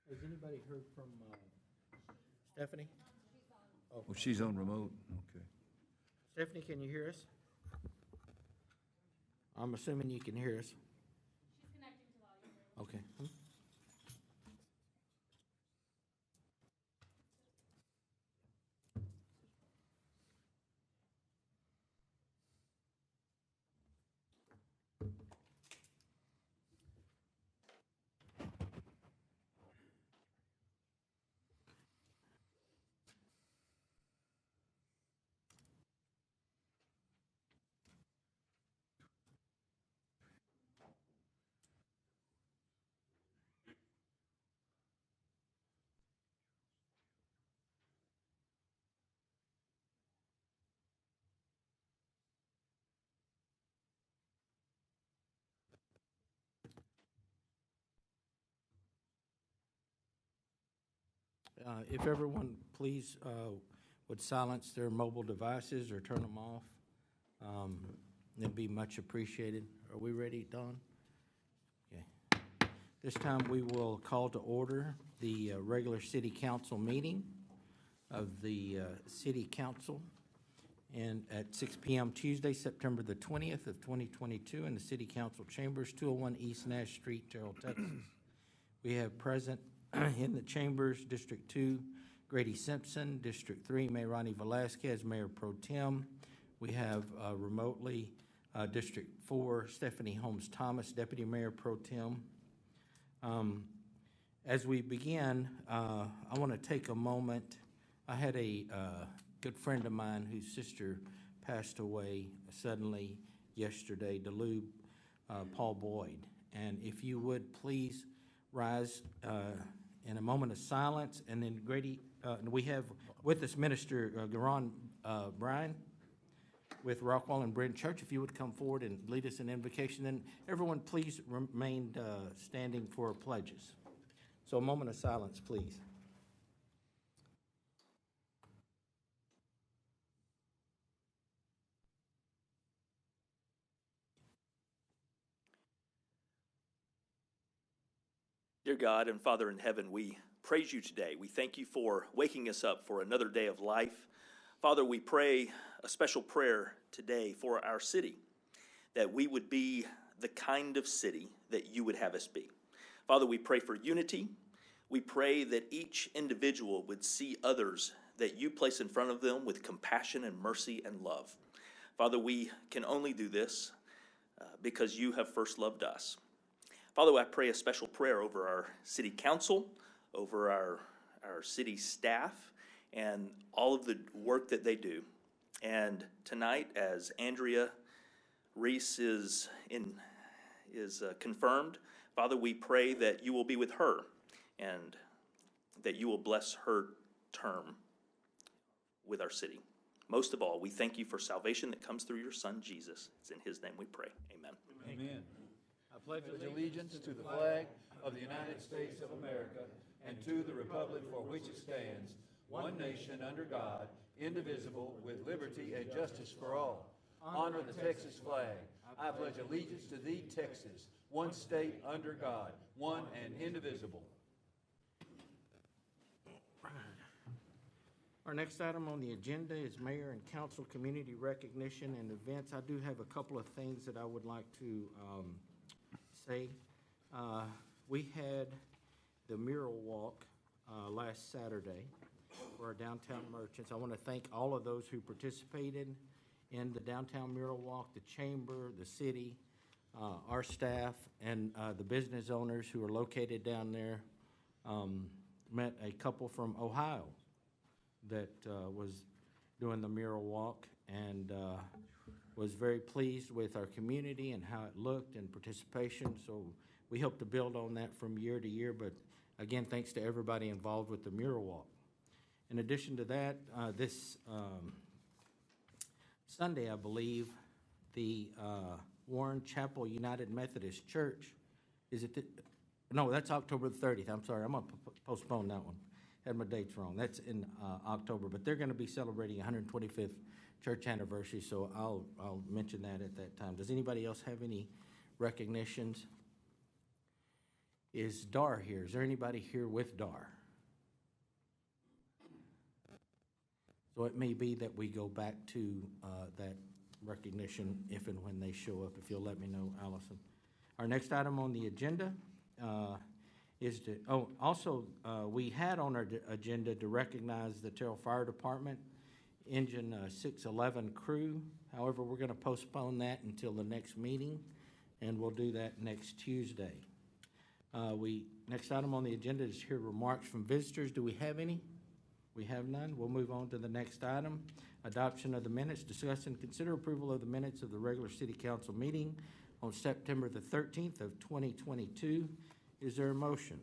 Has anybody heard from Stephanie? Oh, she's on remote, okay. Stephanie, can you hear us? I'm assuming you can hear us. She's connecting to audio. Okay. If everyone, please, would silence their mobile devices or turn them off, it'd be much appreciated. Are we ready, Don? Okay. This time, we will call to order the regular city council meeting of the city council and at 6 p.m. Tuesday, September the 20th of 2022 in the city council chambers, 201 East Nash Street, Terrell, Texas. We have present in the chambers, District 2, Grady Simpson, District 3, Mayor Ronnie Velasquez, Mayor Pro Tem. We have remotely District 4, Stephanie Holmes Thomas, Deputy Mayor Pro Tem. As we begin, I want to take a moment. I had a good friend of mine whose sister passed away suddenly yesterday, DeLube Paul Boyd. And if you would please rise in a moment of silence, and then Grady, we have with us Minister Garon Bryan with Rockwall and Brent Church. If you would come forward and lead us in invocation, then everyone please remain standing for pledges. So a moment of silence, please. Dear God and Father in heaven, we praise you today. We thank you for waking us up for another day of life. Father, we pray a special prayer today for our city, that we would be the kind of city that you would have us be. Father, we pray for unity. We pray that each individual would see others that you place in front of them with compassion and mercy and love. Father, we can only do this because you have first loved us. Father, I pray a special prayer over our city council, over our city staff, and all of the work that they do. And tonight, as Andreia Reese is confirmed, Father, we pray that you will be with her and that you will bless her term with our city. Most of all, we thank you for salvation that comes through your Son, Jesus. It's in his name we pray. Amen. Amen. I pledge allegiance to the flag of the United States of America and to the republic for which it stands, one nation under God, indivisible, with liberty and justice for all. Honor the Texas flag. I pledge allegiance to thee, Texas, one state under God, one and indivisible. Our next item on the agenda is Mayor and Council Community Recognition and Events. I do have a couple of things that I would like to say. We had the mural walk last Saturday for our downtown merchants. I want to thank all of those who participated in the downtown mural walk, the chamber, the city, our staff, and the business owners who are located down there. Met a couple from Ohio that was doing the mural walk and was very pleased with our community and how it looked and participation. So we hope to build on that from year to year, but again, thanks to everybody involved with the mural walk. In addition to that, this Sunday, I believe, the Warren Chapel United Methodist Church, no, that's October the 30th. I'm sorry, I'm going to postpone that one. Had my dates wrong. That's in October, but they're going to be celebrating 125th church anniversary, so I'll mention that at that time. Does anybody else have any recognitions? Is Dar here? Is there anybody here with Dar? So it may be that we go back to that recognition if and when they show up, if you'll let me know, Allison. Our next item on the agenda is to, we had on our agenda to recognize the Terrell Fire Department Engine 611 crew. However, we're going to postpone that until the next meeting, and we'll do that next Tuesday. Next item on the agenda is hear remarks from visitors. Do we have any? We have none. We'll move on to the next item. Adoption of the minutes. Discuss and consider approval of the minutes of the regular city council meeting on September the 13th of 2022. Is there a motion?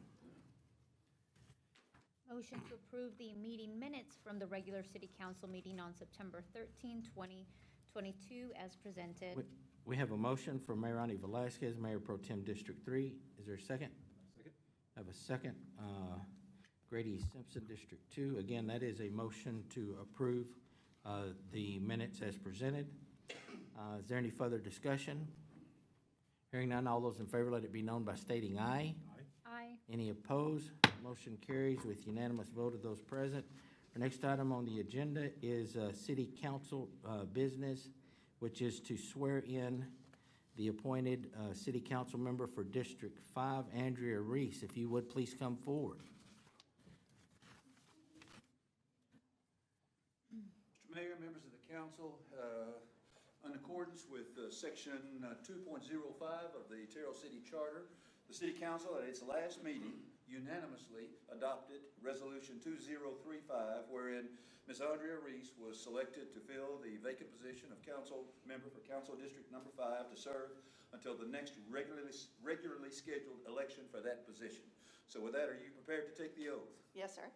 Motion to approve the meeting minutes from the regular city council meeting on September 13, 2022, as presented. We have a motion from Mayor Ronnie Velasquez, Mayor Pro Tem District 3. Is there a second? Second. I have a second. Grady Simpson, District 2. Again, that is a motion to approve the minutes as presented. Is there any further discussion? Hearing none, all those in favor, let it be known by stating aye. Aye. Any opposed? Motion carries with unanimous vote of those present. Our next item on the agenda is city council business, which is to swear in the appointed city council member for District 5, Andreia Reese. If you would, please come forward. Mr. Mayor, members of the council, in accordance with Section 2.05 of the Terrell City Charter, the City Council at its last meeting unanimously adopted Resolution 2035, wherein Ms. Andreia Reese was selected to fill the vacant position of council member for Council District Number 5 to serve until the next regularly scheduled election for that position. So with that, are you prepared to take the oath? Yes, sir.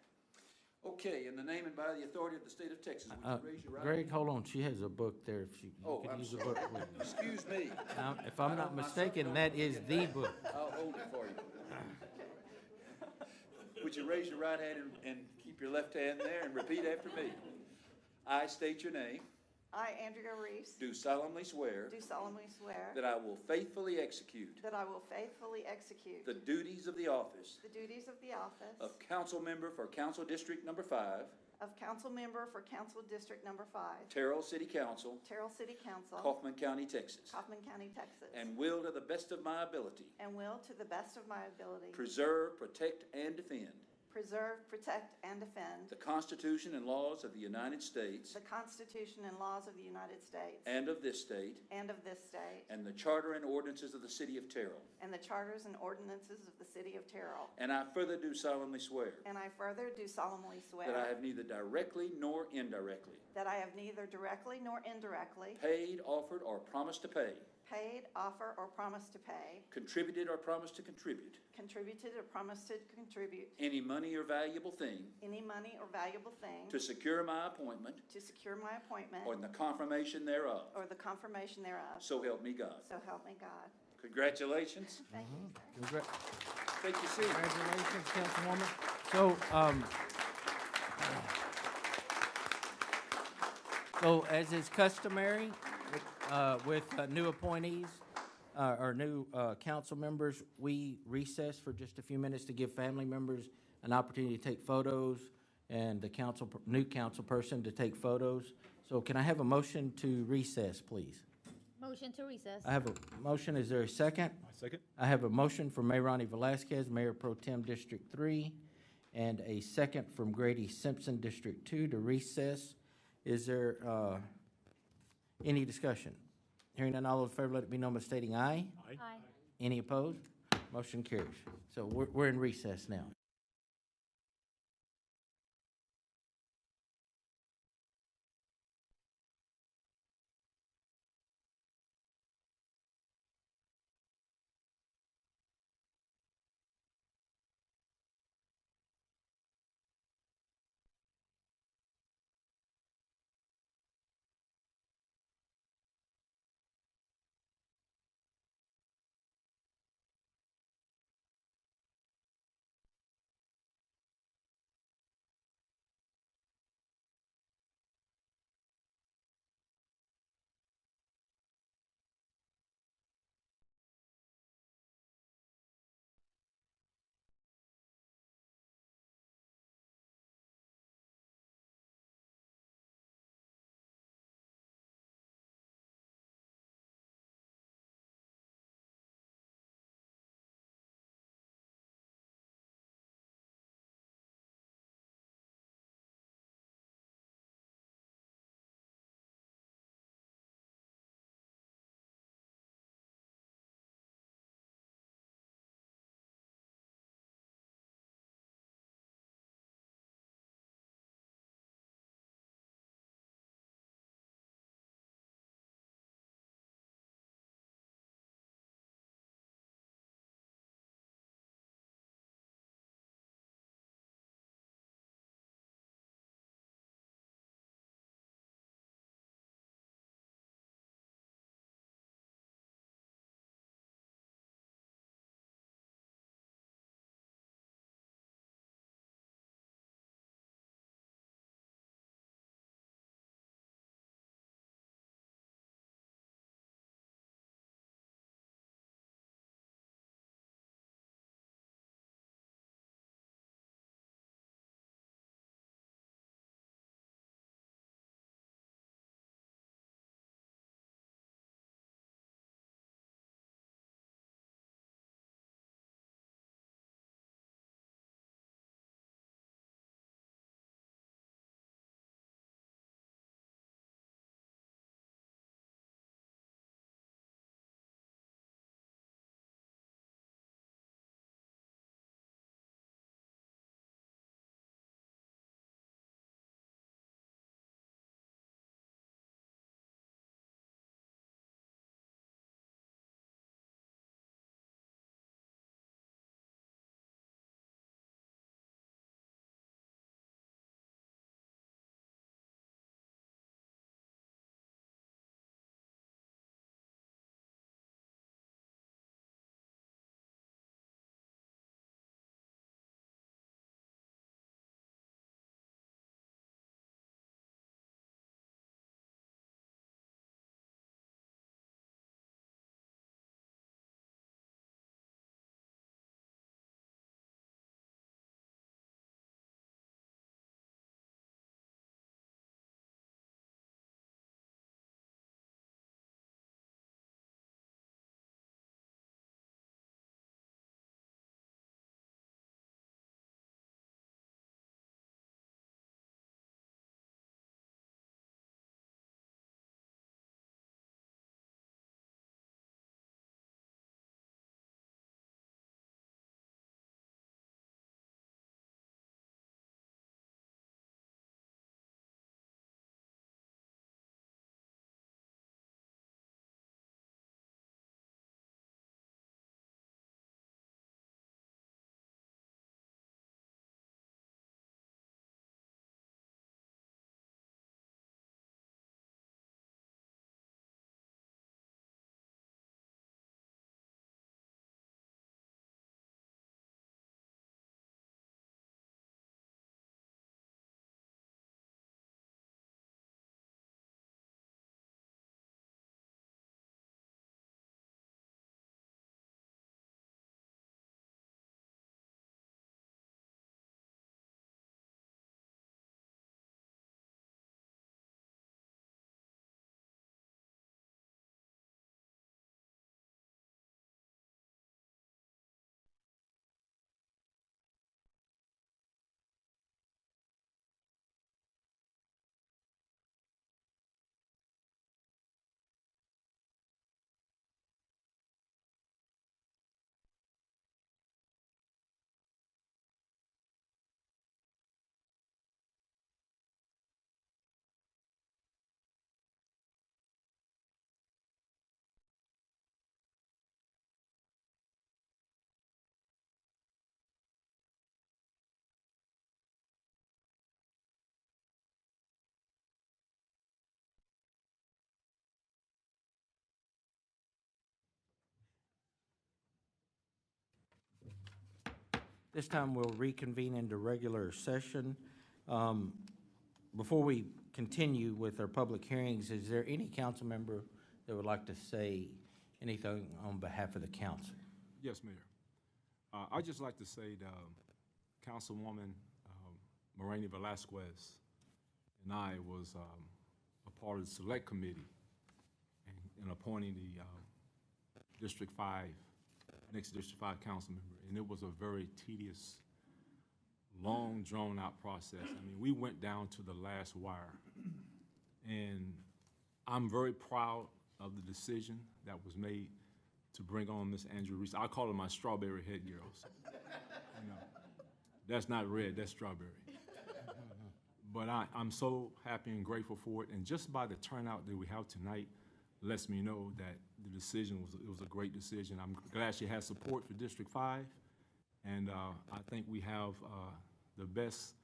Okay, in the name and by the authority of the state of Texas, would you raise your right Greg, hand? hold on. She has a book there. If you Oh, could I'm use the sorry. book. Excuse me. Now, if I'm not mistaken, that is the book. I'll hold it for you. Would you raise your right hand and keep your left hand there and repeat after me? I state your name, I, Andrea Reese, do solemnly swear do solemnly swear that I will faithfully execute that I will faithfully execute the duties of the office the duties of the office of council member for Council District Number 5, of council member for Council District Number 5, Terrell City Council, Terrell City Council, Kaufman County, Texas, Kaufman County, Texas, and will to the best of my ability and will, to the best of my ability, preserve, protect, and defend preserve, protect, and defend the Constitution and laws of the United States the Constitution and laws of the United States and of this state, and of this state, and the charter and ordinances of the city of Terrell. and the charters and ordinances of the city of Terrell. And I further do solemnly swear And I further do solemnly swear that I have neither directly nor indirectly that I have neither directly nor indirectly paid, offered, or promised to pay, paid, offer, or promised to pay, contributed or promised to contribute contributed or promised to contribute any money or valuable thing any money or valuable thing to secure my appointment to secure my appointment or in the confirmation thereof. or the confirmation thereof. So help me God. So help me God. Congratulations. Thank you, sir. Take your seat. Congratulations, Councilwoman. So as is customary with new appointees or new council members, we recess for just a few minutes to give family members an opportunity to take photos and the new council person to take photos. So can I have a motion to recess, please? Motion to recess. I have a motion. Is there a second? Second. I have a motion from Mayor Ronnie Velasquez, Mayor Pro Tem District 3, and a second from Grady Simpson, District 2, to recess. Is there any discussion? Hearing none, all those in favor, let it be known by stating aye. Aye. Any opposed? Motion carries. So we're in recess now. This time we'll reconvene into regular session. Before we continue with our public hearings, is there any council member that would like to say anything on behalf of the council? Yes, Mayor. I'd just like to say that Councilwoman Moreno Velasquez and I was a part of the select committee in appointing the District 5, next District 5 council member, and it was a very tedious, long, drawn-out process. I mean, we went down to the last wire, and I'm very proud of the decision that was made to bring on Miss Andreia Reese. I call her my strawberry head girls. You know, that's not red, that's strawberry. But I'm so happy and grateful for it, and just by the turnout that we have tonight lets me know that the decision was a great decision. I'm glad she has support for District 5, and I think we have the best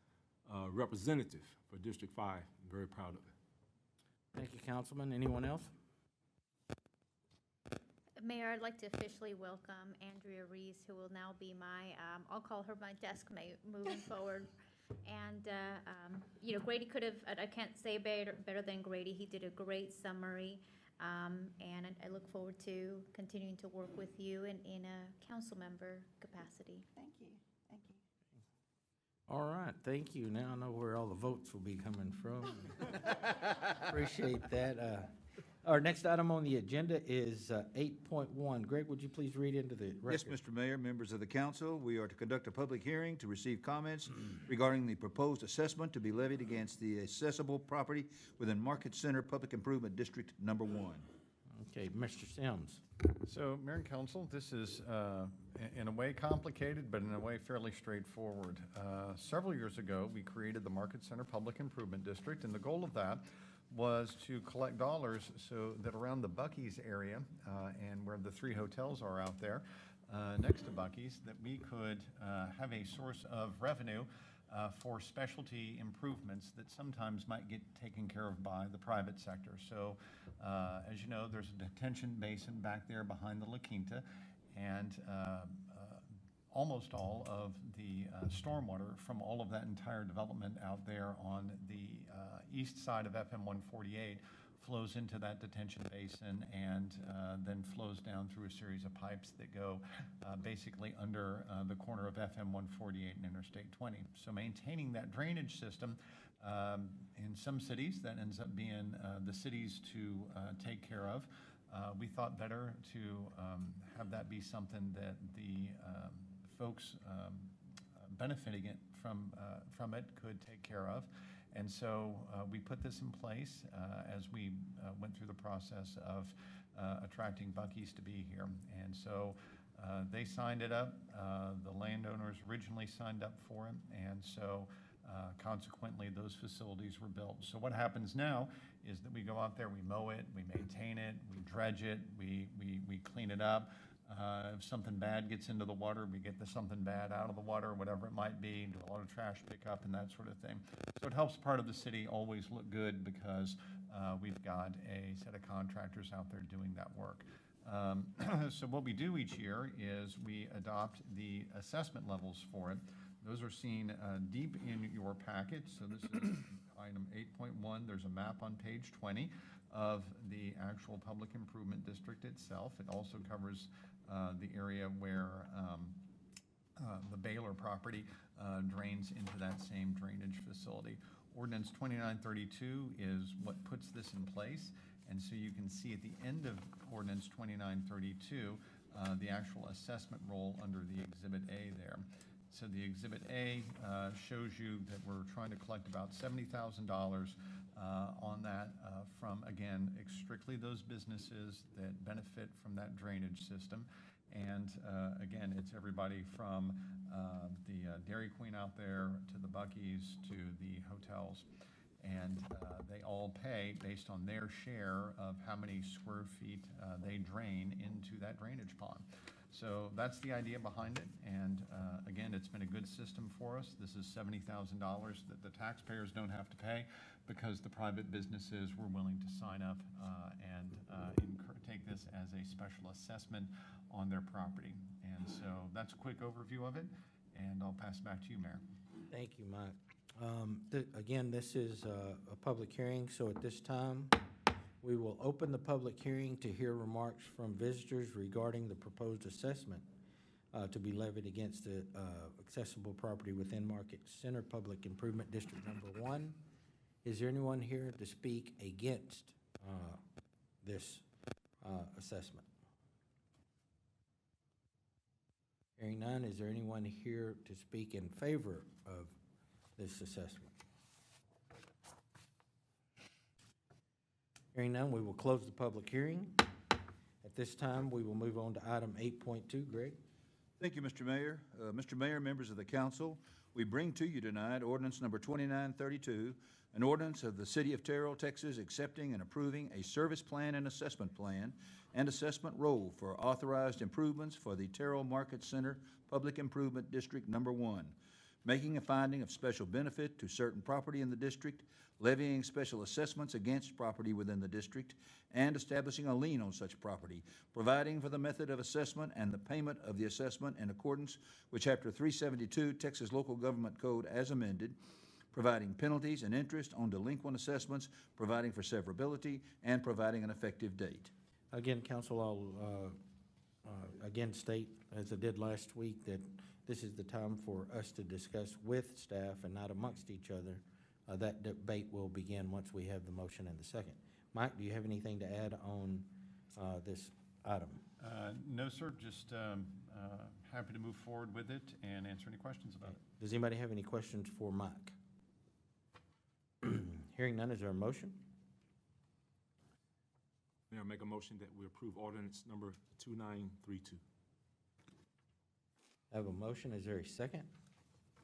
representative for District 5. I'm very proud of it. Thank you, Councilman. Anyone else? Mayor, I'd like to officially welcome Andreia Reese, who will now be my, I'll call her my desk mate moving forward. And, you know, Grady could have, I can't say better than Grady. He did a great summary. And I look forward to continuing to work with you in a council member capacity. Thank you. Thank you. All right, thank you. Now I know where all the votes will be coming from. Appreciate that. Our next item on the agenda is 8.1. Greg, would you please read into the record? Yes, Mr. Mayor, members of the council, we are to conduct a public hearing to receive comments regarding the proposed assessment to be levied against the Assessable property within Market Center Public Improvement District Number 1. Okay, Mr. Sims. So, Mayor and Council, this is in a way complicated, but in a way fairly straightforward. Several years ago, we created the Market Center Public Improvement District, and the goal of that was to collect dollars so that around the Buc-ee's area and where the 3 hotels are out there next to Buc-ee's, that we could have a source of revenue for specialty improvements that sometimes might get taken care of by the private sector. So, as you know, there's a detention basin back there behind the La Quinta, and almost all of the stormwater from all of that entire development out there on the east side of FM 148 flows into that detention basin and then flows down through a series of pipes that go basically under the corner of FM 148 and Interstate 20. So maintaining that drainage system in some cities, that ends up being the cities to take care of. We thought better to have that be something that the folks benefiting it from it could take care of. And so we put this in place as we went through the process of attracting Buc-ee's to be here. And so they signed it up. The landowners originally signed up for it. And so consequently, those facilities were built. So what happens now is that we go out there, we mow it, we maintain it, we dredge it, we clean it up. If something bad gets into the water, we get something bad out of the water, whatever it might be, do a lot of trash pickup and that sort of thing. So it helps part of the city always look good because we've got a set of contractors out there doing that work. So what we do each year is we adopt the assessment levels for it. Those are seen deep in your package. So this is item 8.1. There's a map on page 20 of the actual public improvement district itself. It also covers the area where the Baylor property drains into that same drainage facility. Ordinance 2932 is what puts this in place. And so you can see at the end of Ordinance 2932, the actual assessment roll under the Exhibit A there. So the Exhibit A shows you that we're trying to collect about $70,000 on that from, again, strictly those businesses that benefit from that drainage system. And again, it's everybody from the Dairy Queen out there to the Buc-ee's to the hotels. And they all pay based on their share of how many square feet they drain into that drainage pond. So that's the idea behind it, and again, it's been a good system for us. This is $70,000 that the taxpayers don't have to pay because the private businesses were willing to sign up and take this as a special assessment on their property. And so that's a quick overview of it. And I'll pass it back to you, Mayor. Thank you, Mike. Again, this is a public hearing, so at this time, we will open the public hearing to hear remarks from visitors regarding the proposed assessment to be levied against the accessible property within Market Center Public Improvement District Number 1. Is there anyone here to speak against this assessment? Hearing none, is there anyone here to speak in favor of this assessment? Hearing none, we will close the public hearing. At this time, we will move on to item 8.2. Greg? Thank you, Mr. Mayor. Mr. Mayor, members of the council, we bring to you tonight ordinance number 2932, an ordinance of the City of Terrell, Texas, accepting and approving a service plan and assessment assessment roll for authorized improvements for the Terrell Market Center Public Improvement District Number 1, making a finding of special benefit to certain property in the district, levying special assessments against property within the district, and establishing a lien on such property, providing for the method of assessment and the payment of the assessment in accordance with Chapter 372 Texas Local Government Code as amended, providing penalties and interest on delinquent assessments, providing for severability, and providing an effective date. Again, council, I'll again state, as I did last week, that this is the time for us to discuss with staff and not amongst each other. That debate will begin once we have the motion and the second. Mike, do you have anything to add on this item? No, sir, just happy to move forward with it and answer any questions about it. Does anybody have any questions for Mike? Hearing none, is there a motion? Mayor, make a motion that we approve ordinance number 2932. I have a motion. Is there a second?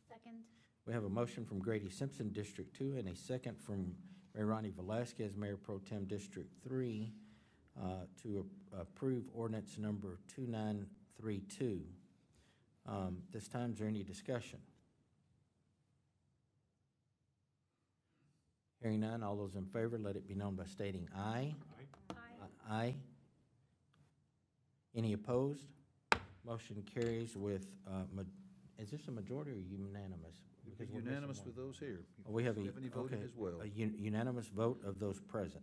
Second. We have a motion from Grady Simpson, District 2, and a second from Mayor Ronnie Velasquez, Mayor Pro Tem District 3, to approve ordinance number 2932. This time, is there any discussion? Hearing none, all those in favor, let it be known by stating aye. Aye. Aye. Any opposed? Motion carries with, is this a majority or unanimous? Because we're missing Unanimous one. with those here. We have Stephanie voted okay, as well. a unanimous vote of those present.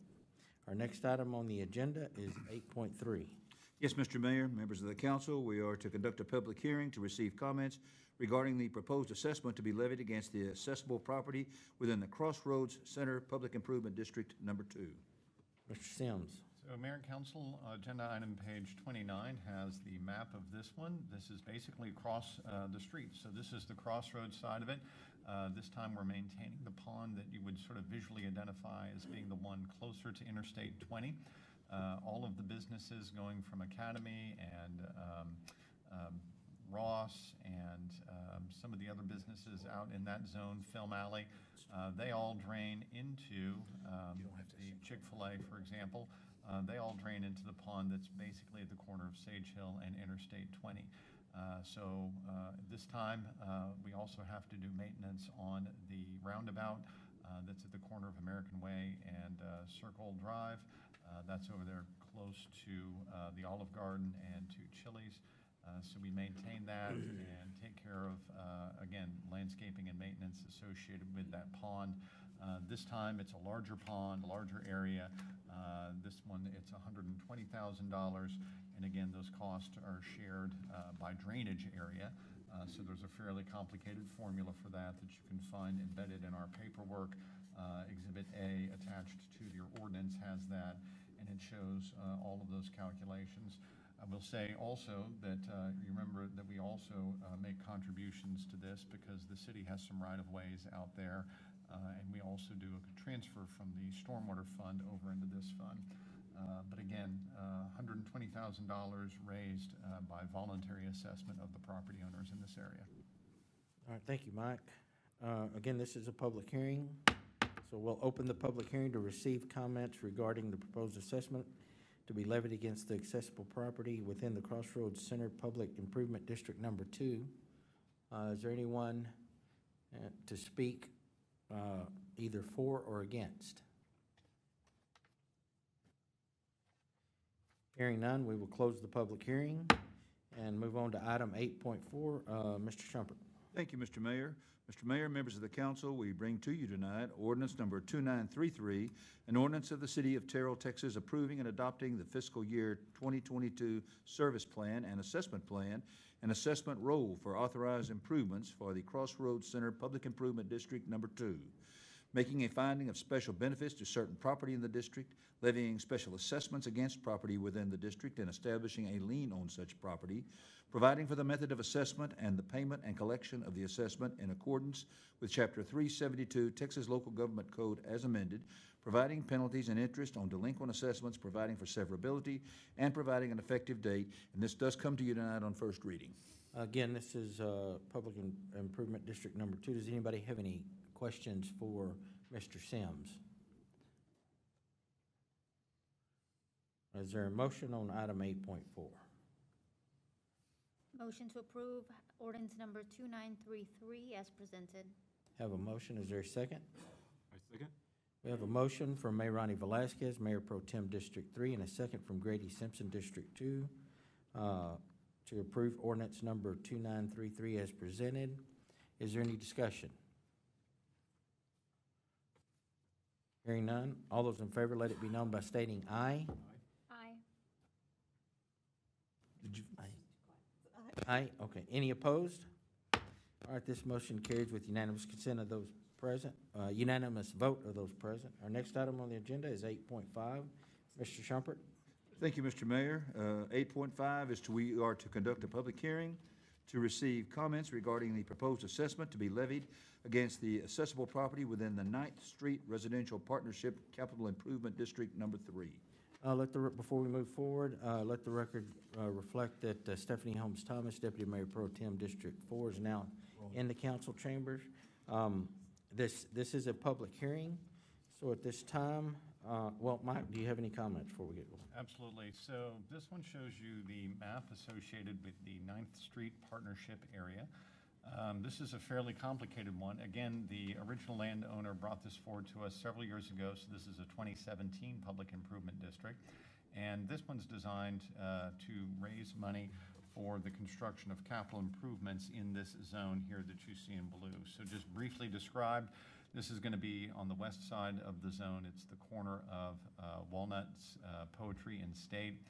Our next item on the agenda is 8.3. Yes, Mr. Mayor, members of the council, we are to conduct a public hearing to receive comments regarding the proposed assessment to be levied against the assessable property within the Crossroads Center Public Improvement District Number 2. Mr. Sims. So Mayor and Council, agenda item page 29 has the map of this one. This is basically across the street. So this is the Crossroads side of it. This time we're maintaining the pond that you would sort of visually identify as being the one closer to Interstate 20. All of the businesses going from Academy and Ross and some of the other businesses out in that zone, Film Alley, they all drain into the Chick-fil-A, for example. They all drain into the pond that's basically at the corner of Sage Hill and Interstate 20. So this time, we also have to do maintenance on the roundabout that's at the corner of American Way and Circle Drive. That's over there close to the Olive Garden and to Chili's. So we maintain that and take care of, again, landscaping and maintenance associated with that pond. This time, it's a larger pond, larger area. This one, it's $120,000. And again, those costs are shared by drainage area. So there's a fairly complicated formula for that you can find embedded in our paperwork. Exhibit A attached to your ordinance has that, and it shows all of those calculations. I will say also that you remember that we also make contributions to this because the city has some right-of-ways out there, and we also do a transfer from the stormwater fund over into this fund. But again, $120,000 raised by voluntary assessment of the property owners in this area. All right, thank you, Mike. Again, this is a public hearing, so we'll open the public hearing to receive comments regarding the proposed assessment to be levied against the accessible property within the Crossroads Center Public Improvement District Number 2. Is there anyone to speak either for or against? Hearing none, we will close the public hearing and move on to item 8.4. Mr. Shumpert. Thank you, Mr. Mayor. Mr. Mayor, members of the council, we bring to you tonight ordinance number 2933, an ordinance of the City of Terrell, Texas, approving and adopting the fiscal year 2022 service plan and assessment plan and assessment roll for authorized improvements for the Crossroads Center Public Improvement District Number 2, making a finding of special benefits to certain property in the district, levying special assessments against property within the district, and establishing a lien on such property, providing for the method of assessment and the payment and collection of the assessment in accordance with Chapter 372 Texas Local Government Code as amended, providing penalties and interest on delinquent assessments, providing for severability, and providing an effective date. And this does come to you tonight on first reading. Again, this is Public Improvement District Number 2. Does anybody have any questions for Mr. Sims? Is there a motion on item 8.4? Motion to approve ordinance number 2933 as presented. Have a motion. Is there a second? I second. We have a motion from Mayor Ronnie Velasquez, Mayor Pro Tem District 3, and a second from Grady Simpson, District 2, to approve ordinance number 2933 as presented. Is there any discussion? Hearing none, all those in favor, let it be known by stating aye. Aye. Did you? Aye. Aye, okay. Any opposed? All right, this motion carries with unanimous consent of those present, unanimous vote of those present. Our next item on the agenda is 8.5. Mr. Shumpert? Thank you, Mr. Mayor. 8.5 is we are to conduct a public hearing to receive comments regarding the proposed assessment to be levied against the assessable property within the 9th Street Residential Partnership Capital Improvement District Number 3. Before we move forward, let the record reflect that Stephanie Holmes Thomas, Deputy Mayor Pro Tem District 4, is now in the council chambers. This is a public hearing, so at this time, well, Mike, do you have any comments before we get going? Absolutely. So this one shows you the map associated with the 9th Street Partnership area. This is a fairly complicated one. Again, the original landowner brought this forward to us several years ago, so this is a 2017 public improvement district. And this one's designed to raise money for the construction of capital improvements in this zone here that you see in blue. So just briefly described, this is going to be on the west side of the zone. It's the corner of Walnuts, Poetry, and State.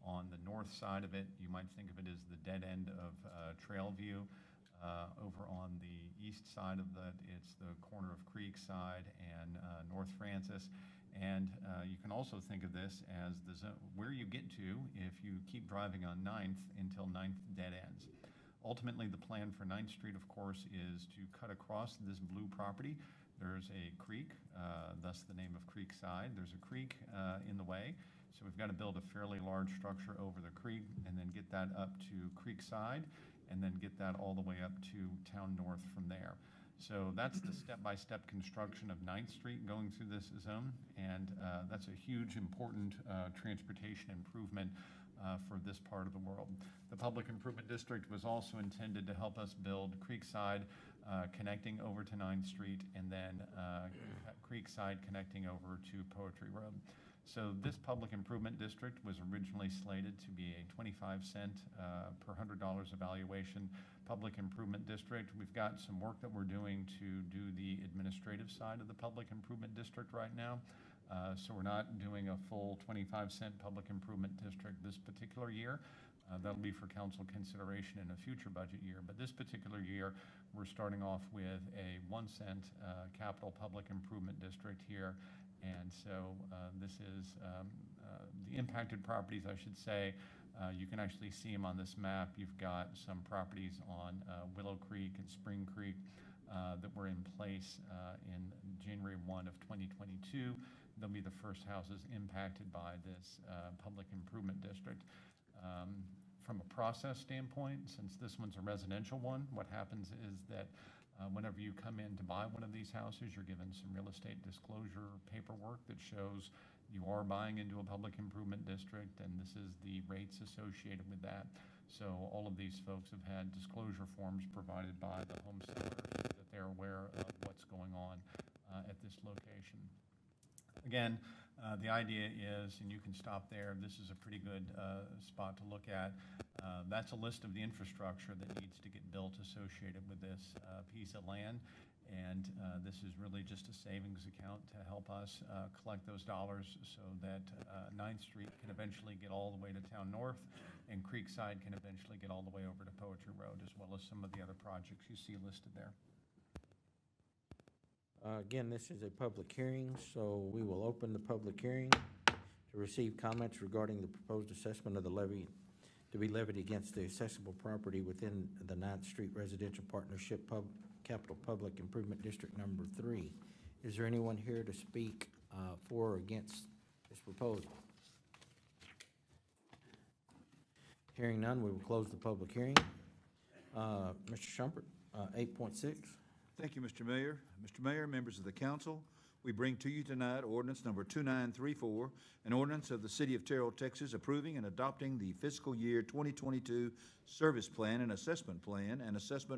On the north side of it, you might think of it as the dead end of Trailview. Over on the east side of that, it's the corner of Creekside and North Francis. And you can also think of this as the zone where you get to if you keep driving on 9th until 9th dead ends. Ultimately, the plan for 9th Street, of course, is to cut across this blue property. There's a creek, thus the name of Creekside. There's a creek in the way, so we've got to build a fairly large structure over the creek and then get that up to Creekside, and then get that all the way up to Town North from there. So that's the step-by-step construction of 9th Street going through this zone, and that's a huge, important transportation improvement for this part of the world. The Public Improvement District was also intended to help us build Creekside connecting over to 9th Street, and then Creekside connecting over to Poetry Road. So this public improvement district was originally slated to be a 25-cent per $100 evaluation public improvement district. We've got some work that we're doing to do the administrative side of the public improvement district right now. So we're not doing a full 25-cent public improvement district this particular year. That'll be for council consideration in a future budget year. But this particular year, we're starting off with a 1-cent capital public improvement district here. And so this is the impacted properties, I should say. You can actually see them on this map. You've got some properties on Willow Creek and Spring Creek that were in place in January 1 of 2022. They'll be the first houses impacted by this public improvement district. From a process standpoint, since this one's a residential one, what happens is that whenever you come in to buy one of these houses, you're given some real estate disclosure paperwork that shows you are buying into a public improvement district, and this is the rates associated with that. So all of these folks have had disclosure forms provided by the home seller that they're aware of what's going on at this location. Again, the idea is, and you can stop there, this is a pretty good spot to look at. That's a list of the infrastructure that needs to get built associated with this piece of land. And this is really just a savings account to help us collect those dollars so that 9th Street can eventually get all the way to Town North, and Creekside can eventually get all the way over to Poetry Road, as well as some of the other projects you see listed there. Again, this is a public hearing, so we will open the public hearing to receive comments regarding the proposed assessment of the levy to be levied against the assessable property within the 9th Street Residential Partnership Capital Public Improvement District Number 3. Is there anyone here to speak for or against this proposal? Hearing none, we will close the public hearing. Mr. Shumpert, 8.6. Thank you, Mr. Mayor. Mr. Mayor, members of the council, we bring to you tonight ordinance number 2934, an ordinance of the City of Terrell, Texas, approving and adopting the fiscal year 2022 service plan and assessment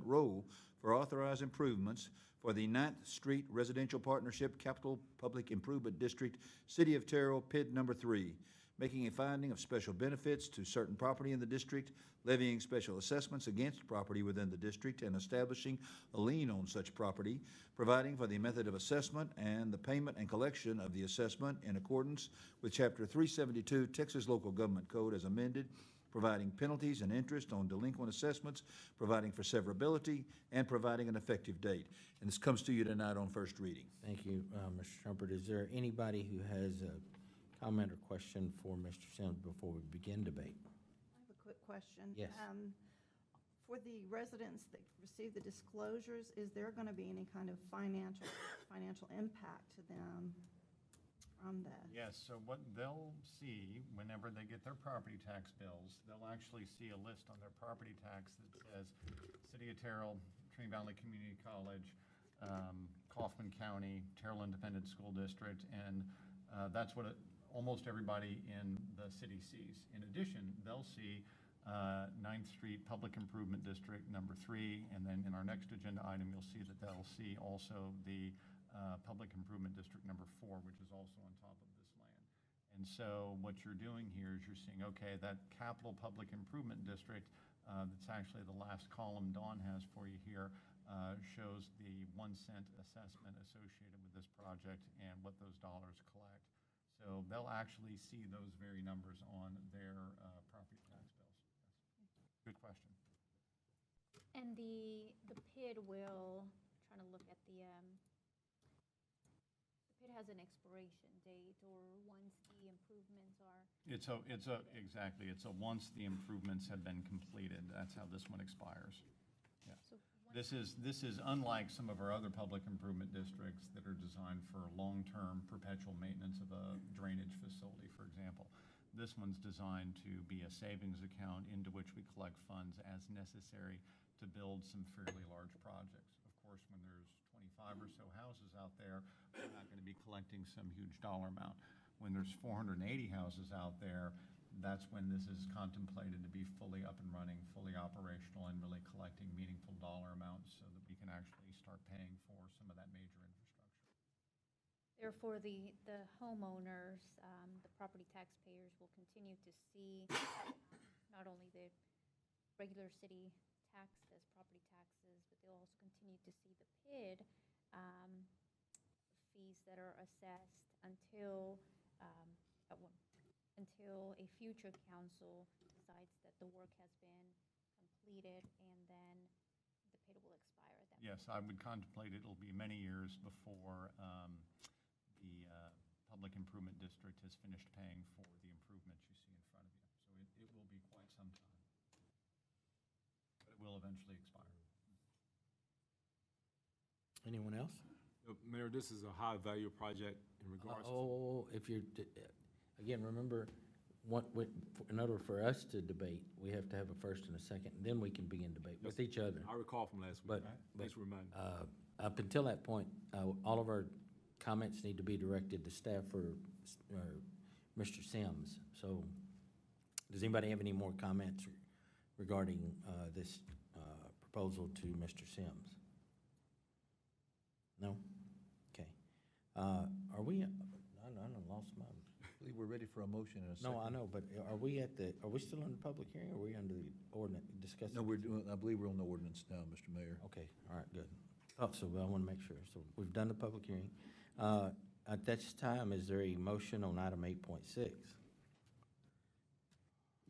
roll for authorized improvements for the 9th Street Residential Partnership Capital Public Improvement District, City of Terrell, PID number 3, making a finding of special benefits to certain property in the district, levying special assessments against property within the district, and establishing a lien on such property, providing for the method of assessment and the payment and collection of the assessment in accordance with Chapter 372 Texas Local Government Code as amended, providing penalties and interest on delinquent assessments, providing for severability, and providing an effective date. And this comes to you tonight on first reading. Thank you, Mr. Shumpert. Is there anybody who has a comment or question for Mr. Sims before we begin debate? I have a quick question. Yes. For the residents that receive the disclosures, is there going to be any kind of financial impact to them from this? Yes, so what they'll see whenever they get their property tax bills, they'll actually see a list on their property tax that says City of Terrell, Trinity Valley Community College, Kaufman County, Terrell Independent School District, and that's what almost everybody in the city sees. In addition, they'll see 9th Street Public Improvement District number 3, and then in our next agenda item, you'll see that they'll see also the Public Improvement District number 4, which is also on top of this land. And so what you're doing here is you're seeing, okay, that Capital Public Improvement District, that's actually the last column Dawn has for you here, shows the 1 cent assessment associated with this project and what those dollars collect. So they'll actually see those very numbers on their property tax bills. Yes. Good question. And the PID will, trying to look at the PID has an expiration date, or once the improvements are. Exactly, it's a once the improvements have been completed, that's how this one expires. Yeah. So This is unlike some of our other public improvement districts that are designed for long-term perpetual maintenance of a drainage facility, for example. This one's designed to be a savings account into which we collect funds as necessary to build some fairly large projects. Of course, when there's 25 or so houses out there, we're not going to be collecting some huge dollar amount. When there's 480 houses out there, that's when this is contemplated to be fully up and running, fully operational, and really collecting meaningful dollar amounts so that we can actually start paying for some of that major infrastructure. Therefore, the homeowners, the property taxpayers will continue to see not only the regular city taxes, property taxes, but they'll also continue to see the PID fees that are assessed until a future council decides that the work has been completed, and then the PID will expire at that point. Yes, I would contemplate it'll be many years before the Public Improvement District has finished paying for the improvements you see in front of you. So it will be quite some time. But it will eventually expire. Anyone else? Mayor, this is a high-value project in regards to... If you're, again, remember, in order for us to debate, we have to have a first and a second, and then we can begin debate with each other. I recall from last week. But Thanks for reminding me. up until that point, all of our comments need to be directed to staff or Mr. Sims. So does anybody have any more comments regarding this proposal to Mr. Sims? No? Okay. Are we, I lost I believe we're ready for a motion in a second. No, I know, but are we still in the public hearing, or are we under the ordinance discussing? No, I believe we're on the ordinance now, Mr. Mayor. Okay, all right, good. Thought so, but I want to make sure. So we've done the public hearing. At this time, is there a motion on item 8.6?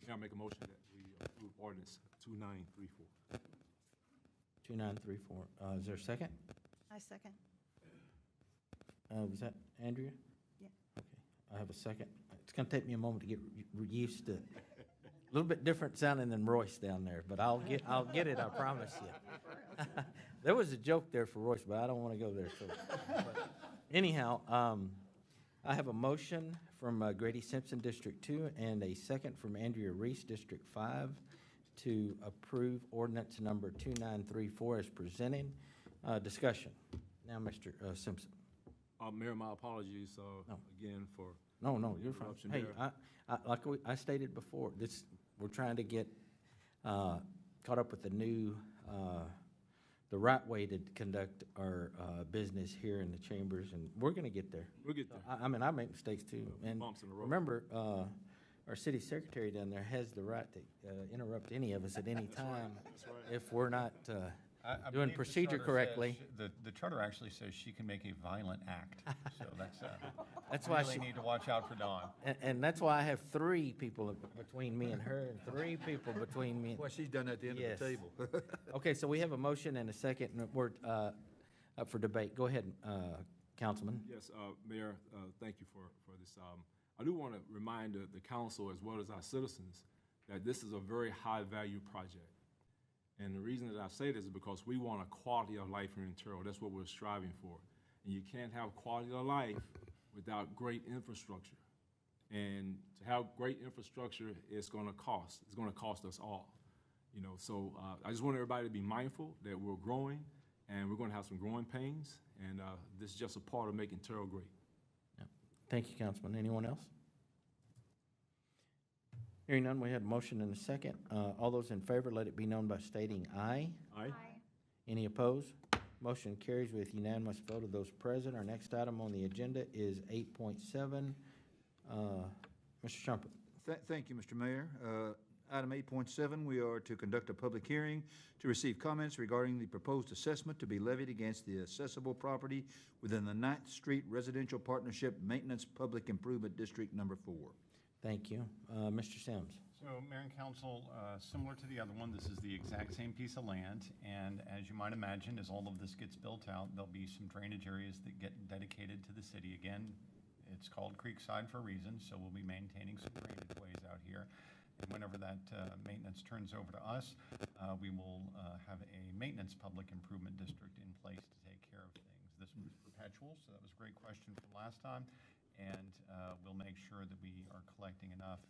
May I make a motion that we approve ordinance 2934? 2934. Is there a second? I second. Was that Andrea? Yeah. Okay, I have a second. It's going to take me a moment to get used to, a little bit different sounding than Royce down there, but I'll get it, I promise you. There was a joke there for Royce, but I don't want to go there. So, but anyhow, I have a motion from Grady Simpson, District 2, and a second from Andrea Reese, District 5, to approve ordinance number 2934 as presented. Discussion. Now, Mr. Simpson. Mayor, my apologies, No. again for. No, you're fine. Interruption Hey, there. like I stated before, we're trying to get caught up with the new, the right way to conduct our business here in the chambers, and we're going to get there. We'll get there. I mean, I make mistakes too. And Bumps in the road. remember, our city secretary down there has the right to interrupt any of us at any time if we're not I doing believe the procedure charter correctly. says- The charter actually says she can make a violent act, so That's we why really she, need to watch out for Dawn. and that's why I have 3 people between me and her, and 3 people between me. Well, she's done at the end Yes. of the table. Okay, so we have a motion and a second, and we're up for debate. Go ahead, Councilman. Yes, Mayor, thank you for this. I do want to remind the council as well as our citizens that this is a very high-value project. And the reason that I say this is because we want a quality of life here in Terrell. That's what we're striving for. And you can't have quality of life without great infrastructure. And to have great infrastructure, it's going to cost. It's going to cost us all. You know, so I just want everybody to be mindful that we're growing, and we're going to have some growing pains. And this is just a part of making Terrell great. Thank you, Councilman. Anyone else? Hearing none, we had a motion and a second. All those in favor, let it be known by stating aye. Aye? Any opposed? Motion carries with unanimous vote of those present. Our next item on the agenda is 8.7. Mr. Shumpert. Thank you, Mr. Mayor. Item 8.7, we are to conduct a public hearing to receive comments regarding the proposed assessment to be levied against the assessable property within the 9th Street Residential Partnership Maintenance Public Improvement District Number 4. Thank you. Mr. Sims. So, Mayor and Council, similar to the other one, this is the exact same piece of land, and as you might imagine, as all of this gets built out, there'll be some drainage areas that get dedicated to the city. Again, it's called Creekside for a reason, so we'll be maintaining some drainage ways out here. And whenever that maintenance turns over to us, we will have a maintenance public improvement district in place to take care of things. This was perpetual, so that was a great question from last time. And we'll make sure that we are collecting enough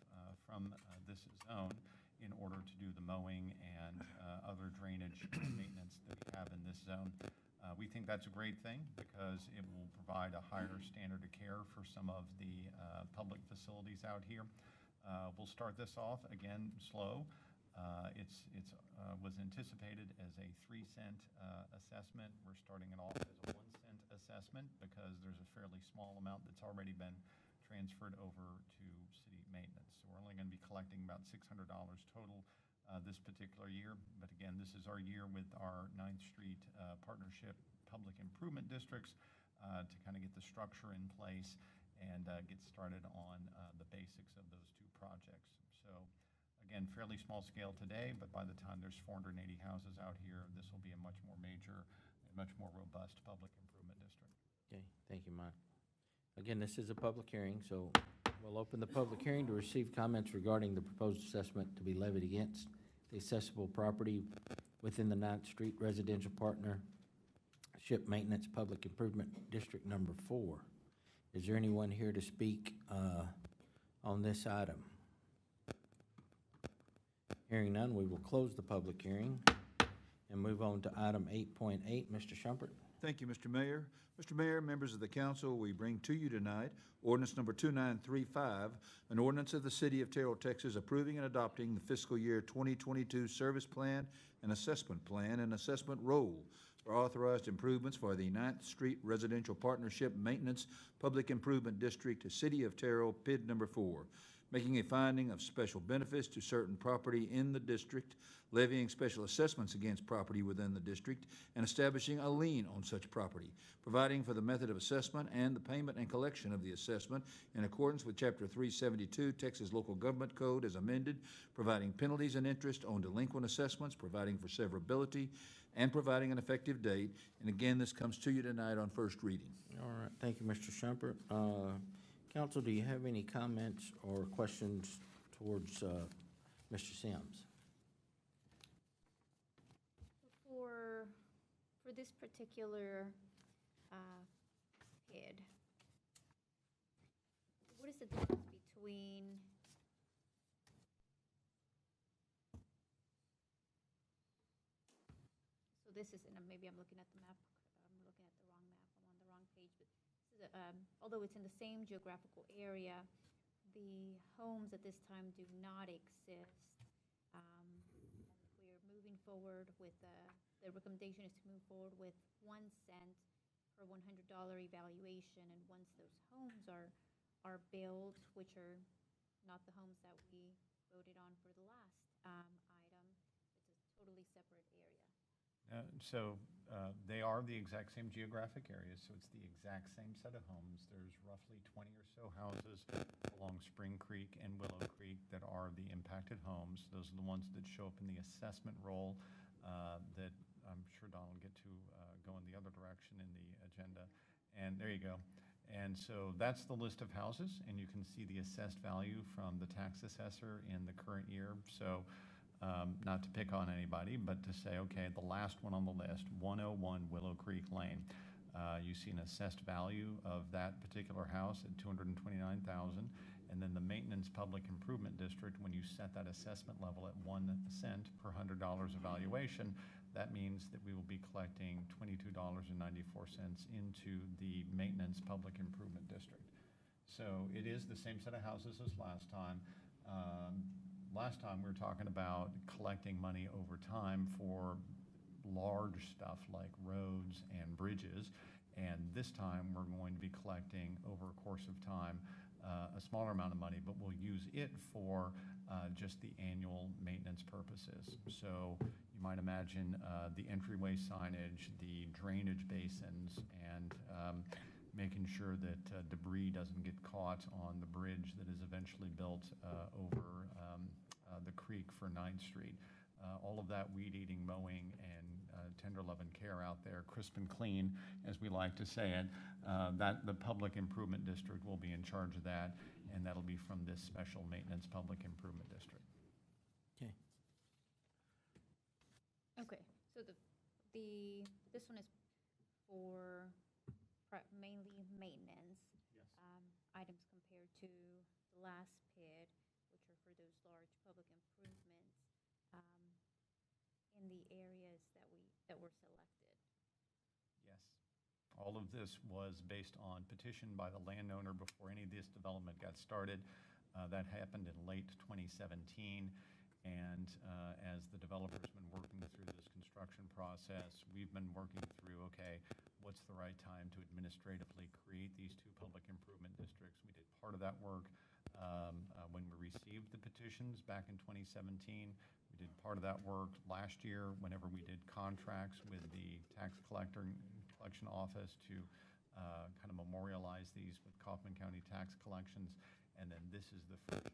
from this zone in order to do the mowing and other drainage maintenance that we have in this zone. We think that's a great thing because it will provide a higher standard of care for some of the public facilities out here. We'll start this off, again, slow. It was anticipated as a 3-cent assessment. We're starting it off as a 1-cent assessment because there's a fairly small amount that's already been transferred over to city maintenance. So we're only going to be collecting about $600 total this particular year. But again, this is our year with our 9th Street Partnership Public Improvement Districts to kind of get the structure in place and get started on the basics of those 2 projects. So again, fairly small scale today, but by the time there's 480 houses out here, this will be a much more major and much more robust public improvement district. Okay, thank you, Mike. Again, this is a public hearing, so we'll open the public hearing to receive comments regarding the proposed assessment to be levied against the assessable property within the 9th Street Residential Partnership Maintenance Public Improvement District Number 4. Is there anyone here to speak on this item? Hearing none, we will close the public hearing and move on to item 8.8. Mr. Shumpert. Thank you, Mr. Mayor. Mr. Mayor, members of the council, we bring to you tonight ordinance number 2935, an ordinance of the city of Terrell, Texas, approving and adopting the fiscal year 2022 service plan and assessment roll for authorized improvements for the 9th Street Residential Partnership Maintenance Public Improvement District, City of Terrell, PID number 4, making a finding of special benefits to certain property in the district, levying special assessments against property within the district, and establishing a lien on such property, providing for the method of assessment and the payment and collection of the assessment in accordance with Chapter 372 Texas Local Government Code as amended, providing penalties and interest on delinquent assessments, providing for severability, and providing an effective date. And again, this comes to you tonight on first reading. All right, thank you, Mr. Shumpert. Council, do you have any comments or questions towards Mr. Sims? For this particular PID, what is the difference between so this is, and maybe I'm looking at the map, I'm looking at the wrong map, I'm on the wrong page, but this is although it's in the same geographical area, the homes at this time do not exist. We're moving forward with the recommendation is to move forward with 1 cent per $100 evaluation, and once those homes are built, which are not the homes that we voted on for the last item, it's a totally separate area. They are the exact same geographic areas, so it's the exact same set of homes. There's roughly 20 or so houses along Spring Creek and Willow Creek that are the impacted homes. Those are the ones that show up in the assessment roll that I'm sure Don will get to go in the other direction in the agenda. And there you go. And so that's the list of houses, and you can see the assessed value from the tax assessor in the current year. So not to pick on anybody, but to say, okay, the last one on the list, 101 Willow Creek Lane. You see an assessed value of that particular house at $229,000, and then the Maintenance Public Improvement District, when you set that assessment level at 1 cent per $100 evaluation, that means that we will be collecting $22.94 into the Maintenance Public Improvement District. So it is the same set of houses as last time. Last time we were talking about collecting money over time for large stuff like roads and bridges, and this time we're going to be collecting over a course of time a smaller amount of money, but we'll use it for just the annual maintenance purposes. So you might imagine the entryway signage, the drainage basins, and making sure that debris doesn't get caught on the bridge that is eventually built over the creek for 9th Street. All of that weed eating, mowing, and tender love and care out there, crisp and clean, as we like to say it, that the Public Improvement District will be in charge of that, and that'll be from this Special Maintenance Public Improvement District. Okay. Okay, so this one is for mainly maintenance. Yes. Items compared to the last PID, which are for those large public improvements in the areas that were selected. Yes. All of this was based on petition by the landowner before any of this development got started. That happened in late 2017. And as the developer's been working through this construction process, we've been working through, okay, what's the right time to administratively create these 2 public improvement districts? We did part of that work when we received the petitions back in 2017. We did part of that work last year whenever we did contracts with the tax collection office to kind of memorialize these with Kaufman County tax collections. And then this is the first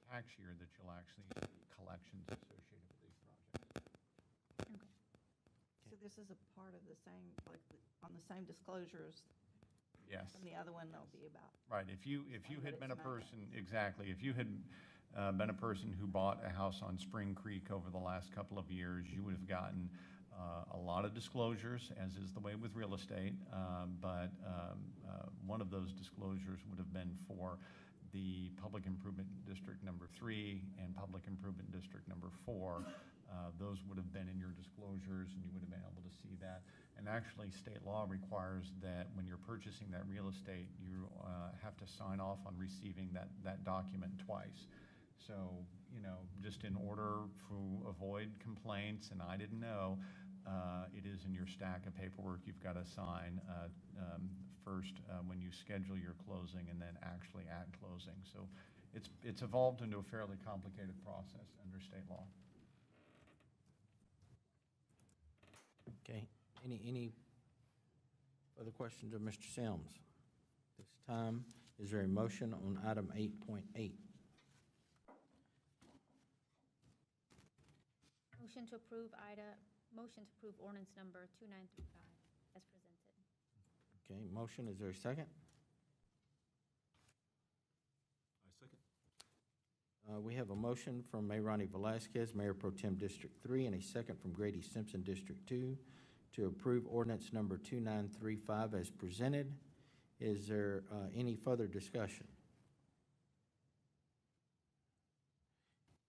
tax year that you'll actually see collections associated with these projects. Okay. So this is a part of the same, like, on the same disclosures Yes. from the other one, they'll be about. Right, if you had been a It's person, exactly, if you had been a person who bought a house on Spring Creek over the last couple of years, you would have gotten a lot of disclosures, as is the way with real estate, but one of those disclosures would have been for the Public Improvement District number 3 and Public Improvement District number 4. Those would have been in your disclosures, and you would have been able to see that. And actually, state law requires that when you're purchasing that real estate, you have to sign off on receiving that document twice. So, just in order to avoid complaints, and I didn't know, It is in your stack of paperwork you've got to sign first when you schedule your closing and then actually at closing. So it's evolved into a fairly complicated process under state law. Okay, any further questions of Mr. Sims? This time, is there a motion on item 8.8? Motion to approve ordinance number 2935 as presented. Okay, motion, is there a second? I second. We have a motion from Mayor Ronnie Velasquez, Mayor Pro Tem District 3, and a second from Grady Simpson, District 2, to approve ordinance number 2935 as presented. Is there any further discussion?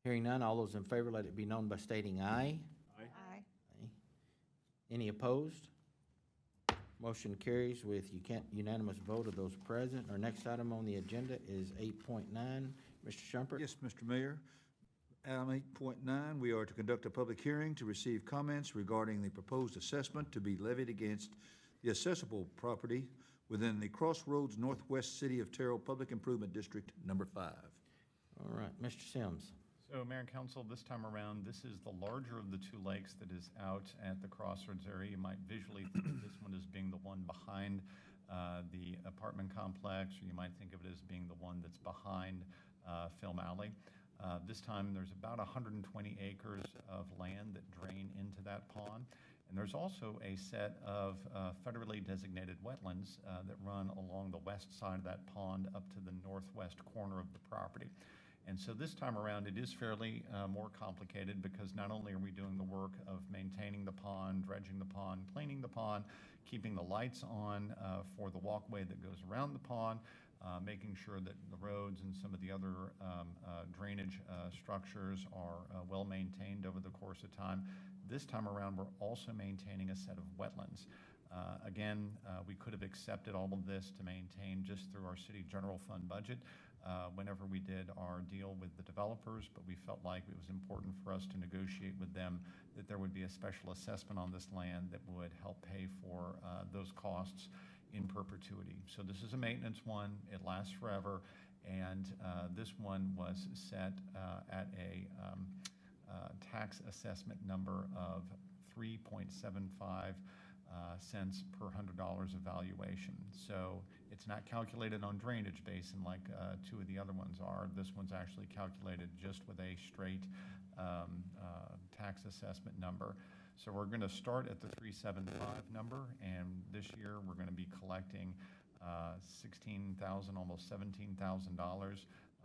Hearing none, all those in favor, let it be known by stating aye. Aye. Aye. Any opposed? Motion carries with unanimous vote of those present. Our next item on the agenda is 8.9. Mr. Shumpert? Yes, Mr. Mayor. Item 8.9, we are to conduct a public hearing to receive comments regarding the proposed assessment to be levied against the assessable property within the Crossroads Northwest City of Terrell Public Improvement District Number 5. All right, Mr. Sims. So, Mayor and Council, this time around, this is the larger of the two lakes that is out at the Crossroads area. You might visually think of this one as being the one behind the apartment complex, or you might think of it as being the one that's behind Film Alley. This time, there's about 120 acres of land that drain into that pond. And there's also a set of federally designated wetlands that run along the west side of that pond up to the northwest corner of the property. And so this time around, it is fairly more complicated because not only are we doing the work of maintaining the pond, dredging the pond, cleaning the pond, keeping the lights on for the walkway that goes around the pond, making sure that the roads and some of the other drainage structures are well maintained over the course of time. This time around, we're also maintaining a set of wetlands. Again, we could have accepted all of this to maintain just through our city general fund budget whenever we did our deal with the developers, but we felt like it was important for us to negotiate with them that there would be a special assessment on this land that would help pay for those costs in perpetuity. So this is a maintenance one. It lasts forever, and this one was set at a tax assessment number of 3.75 cents per $100 of valuation. So it's not calculated on drainage basin like two of the other ones are. This one's actually calculated just with a straight tax assessment number. So we're going to start at the 375 number, and this year we're going to be collecting $16,000, almost $17,000.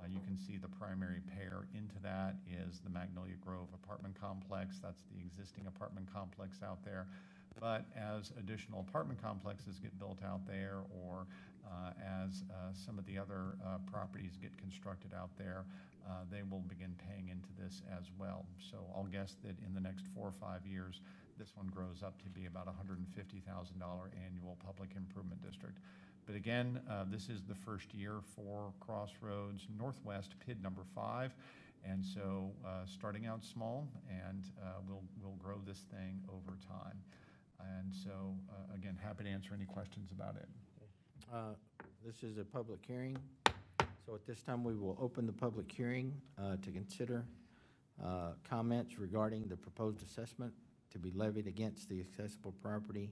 You can see the primary payer into that is the Magnolia Grove apartment complex. That's the existing apartment complex out there. But as additional apartment complexes get built out there, or as some of the other properties get constructed out there, they will begin paying into this as well. So I'll guess that in the next 4 or 5 years, this one grows up to be about $150,000 annual public improvement district. But again, this is the first year for Crossroads Northwest PID number 5. And so starting out small, and we'll grow this thing over time. And so, again, happy to answer any questions about it. This is a public hearing, so at this time, we will open the public hearing to consider comments regarding the proposed assessment to be levied against the accessible property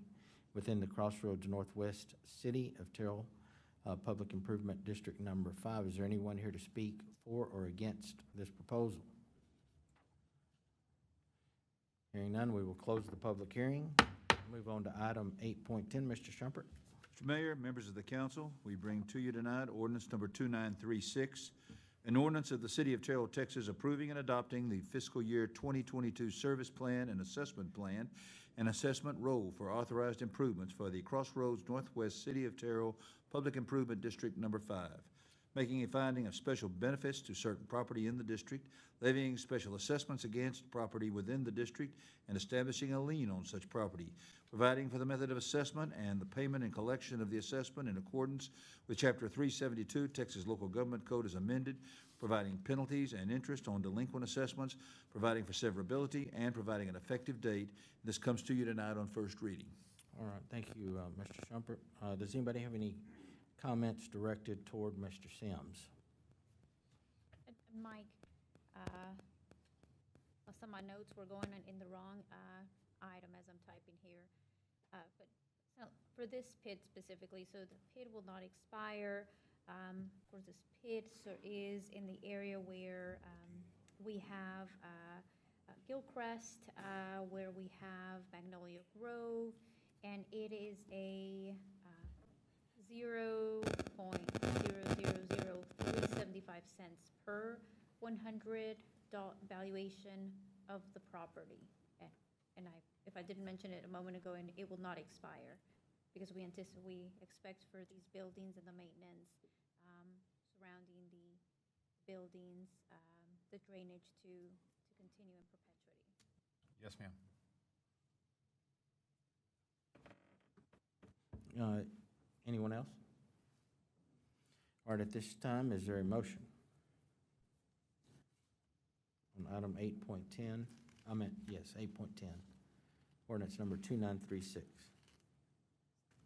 within the Crossroads Northwest City of Terrell Public Improvement District Number 5. Is there anyone here to speak for or against this proposal? Hearing none, we will close the public hearing. Move on to item 8.10, Mr. Shumpert. Mr. Mayor, members of the council, we bring to you tonight ordinance number 2936, an ordinance of the City of Terrell, Texas, approving and adopting the fiscal year 2022 service plan and assessment plan and assessment roll for authorized improvements for the Crossroads Northwest City of Terrell Public Improvement District Number 5. making a finding of special benefits to certain property in the district, levying special assessments against property within the district, and establishing a lien on such property, providing for the method of assessment and the payment and collection of the assessment in accordance with Chapter 372 Texas Local Government Code as amended, providing penalties and interest on delinquent assessments, providing for severability, and providing an effective date. This comes to you tonight on first reading. All right, thank you, Mr. Shumpert. Does anybody have any comments directed toward Mr. Sims? Mike, some of my notes were going in the wrong item as I'm typing here. But so for this PID specifically, so the PID will not expire. Of course, this PID is in the area where we have Gilcrest, where we have Magnolia Grove, and it is a 0.0000375 cents per 100 valuation of the property. And if I didn't mention it a moment ago, and it will not expire because we expect for these buildings and the maintenance surrounding the buildings, the drainage to continue in perpetuity. Yes, ma'am. Anyone else? All right, at this time, is there a motion on item 8.10? I meant, yes, 8.10. Ordinance number 2936.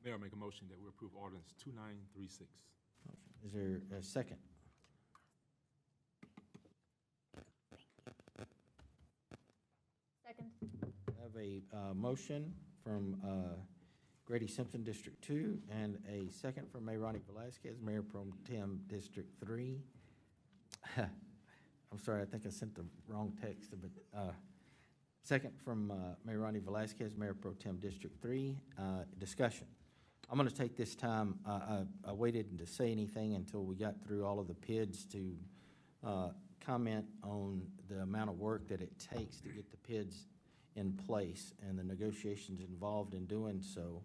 Mayor, I make a motion that we approve ordinance 2936. Is there a second? Second. I have a motion from Grady Simpson, District 2, and a second from Mayor Ronnie Velazquez, Mayor Pro Tem, District 3. I'm sorry, I think I sent the wrong text, but second from Mayor Ronnie Velazquez, Mayor Pro Tem, District 3. Discussion. I'm going to take this time. I waited to say anything until we got through all of the PIDs to comment on the amount of work that it takes to get the PIDs in place and the negotiations involved in doing so.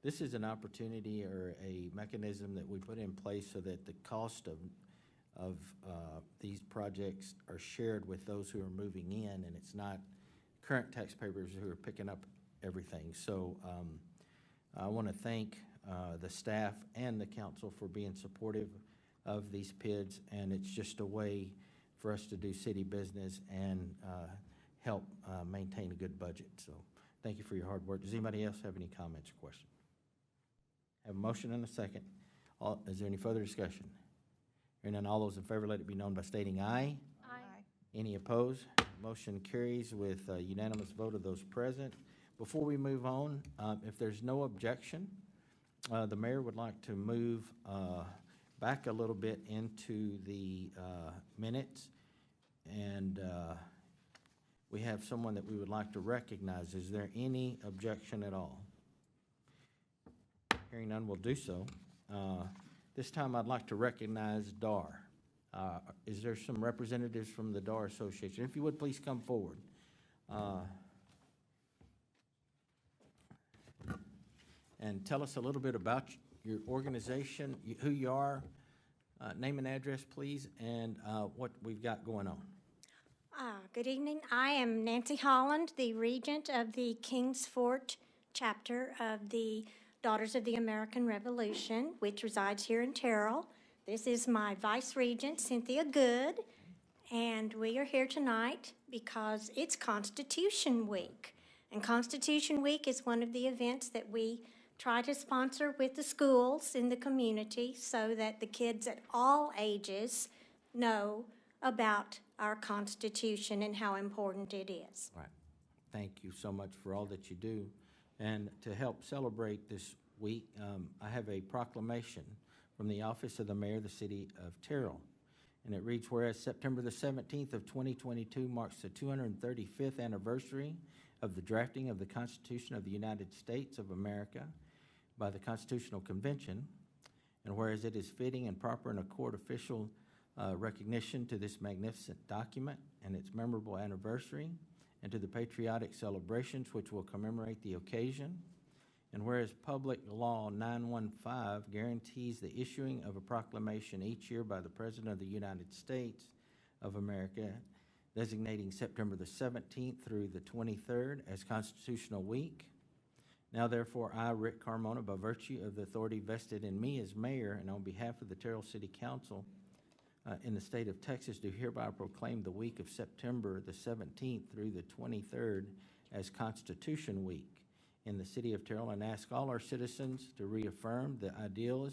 This is an opportunity or a mechanism that we put in place so that the cost of these projects are shared with those who are moving in, and it's not current taxpayers who are picking up everything. So I want to thank the staff and the council for being supportive of these PIDs, and it's just a way for us to do city business and help maintain a good budget. So thank you for your hard work. Does anybody else have any comments or questions? Have a motion and a second. Is there any further discussion? Hearing none, all those in favor, let it be known by stating aye. Aye. Any opposed? Motion carries with a unanimous vote of those present. Before we move on, if there's no objection, the mayor would like to move back a little bit into the minutes, and we have someone that we would like to recognize. Is there any objection at all? Hearing none, we'll do so. This time I'd like to recognize DAR. Is there some representatives from the DAR Association? If you would, please come forward. And tell us a little bit about your organization, who you are, name and address, please, and what we've got going on. Good evening. I am Nancy Holland, the regent of the Kings Fort chapter of the Daughters of the American Revolution, which resides here in Terrell. This is my vice regent, Cynthia Good, and we are here tonight because it's Constitution Week. And Constitution Week is one of the events that we try to sponsor with the schools in the community so that the kids at all ages know about our Constitution and how important it is. Right. Thank you so much for all that you do. And to help celebrate this week, I have a proclamation from the Office of the Mayor of the City of Terrell. And it reads, whereas September the 17th of 2022 marks the 235th anniversary of the drafting of the Constitution of the United States of America by the Constitutional Convention, and whereas it is fitting and proper in a court official recognition to this magnificent document and its memorable anniversary, and to the patriotic celebrations which will commemorate the occasion. And whereas Public Law 915 guarantees the issuing of a proclamation each year by the President of the United States of America, designating September the 17th through the 23rd as Constitutional Week. Now therefore, I, Rick Carmona, by virtue of the authority vested in me as mayor and on behalf of the Terrell City Council in the state of Texas, do hereby proclaim the week of September the 17th through the 23rd as Constitution Week in the city of Terrell, and ask all our citizens to reaffirm the ideals